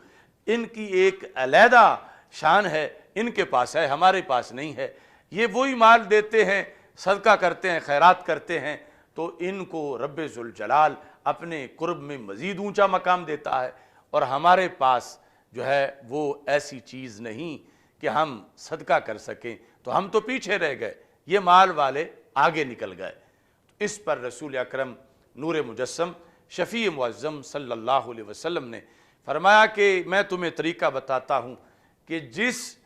ان کی ایک علیحدہ شان ہے، ان کے پاس ہے ہمارے پاس نہیں ہے۔ یہ وہی مال دیتے ہیں، صدقہ کرتے ہیں، خیرات کرتے ہیں، تو ان کو رب ذوالجلال اپنے قرب میں مزید اونچا مقام دیتا ہے، اور ہمارے پاس جو ہے وہ ایسی چیز نہیں کہ ہم صدقہ کر سکیں، تو ہم تو پیچھے رہ گئے، یہ مال والے آگے نکل گئے۔ اس پر رسول اکرم نور مجسم شفیع معظم صلی اللہ علیہ وسلم نے فرمایا کہ میں تمہیں طریقہ بتاتا ہوں کہ جس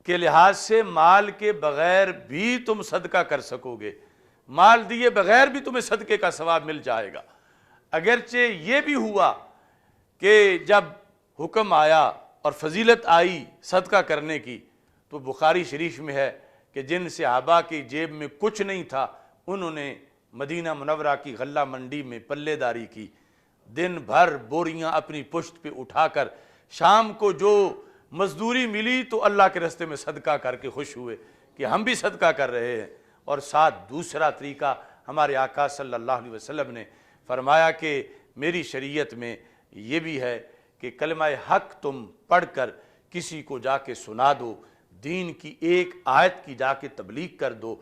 کے لحاظ سے مال کے بغیر بھی تم صدقہ کر سکو گے، مال دیے بغیر بھی تمہیں صدقے کا ثواب مل جائے گا۔ اگرچہ یہ بھی ہوا کہ جب حکم آیا اور فضیلت آئی صدقہ کرنے کی، تو بخاری شریف میں ہے کہ جن صحابہ کی جیب میں کچھ نہیں تھا انہوں نے مدینہ منورہ کی غلہ منڈی میں پلے داری کی، دن بھر بوریاں اپنی پشت پہ اٹھا کر شام کو جو مزدوری ملی تو اللہ کے راستے میں صدقہ کر کے خوش ہوئے کہ ہم بھی صدقہ کر رہے ہیں۔ اور ساتھ دوسرا طریقہ ہمارے آقا صلی اللہ علیہ وسلم نے فرمایا کہ میری شریعت میں یہ بھی ہے کہ کلمہ حق تم پڑھ کر کسی کو جا کے سنا دو، دین کی ایک آیت کی جا کے تبلیغ کر دو،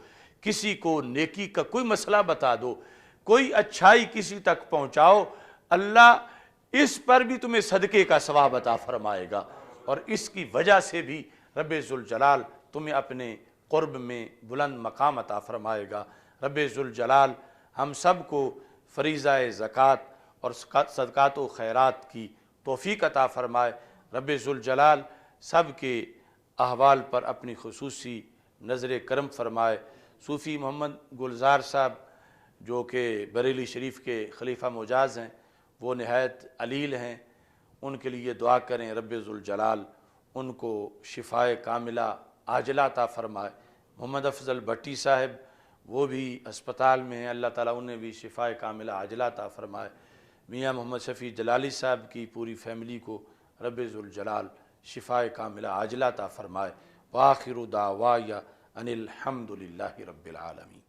کسی کو نیکی کا کوئی مسئلہ بتا دو، کوئی اچھائی کسی تک پہنچاؤ، اللہ اس پر بھی تمہیں صدقے کا ثواب عطا فرمائے گا، اور اس کی وجہ سے بھی رب ذوالجلال تمہیں اپنے قرب میں بلند مقام عطا فرمائے گا۔ رب ذوالجلال ہم سب کو فریضہ زکوٰۃ اور صدقات و خیرات کی توفیق عطا فرمائے۔ رب ذوالجلال سب کے احوال پر اپنی خصوصی نظر کرم فرمائے۔ صوفی محمد گلزار صاحب جو کہ بریلی شریف کے خلیفہ مجاز ہیں، وہ نہایت علیل ہیں، ان کے لیے دعا کریں رب ذوالجلال ان کو شفائے کاملہ عاجلہ عطا فرمائے۔ محمد افضل بھٹی صاحب وہ بھی اسپتال میں ہیں، اللہ تعالیٰ انہیں بھی شفائے کاملہ عاجلہ عطا فرمائے۔ میاں محمد شفیع جلالی صاحب کی پوری فیملی کو رب ذوالجلال شفائے کاملہ عاجلہ عطا فرمائے۔ وآخر دعوایا ان الحمد للہ رب العالمین۔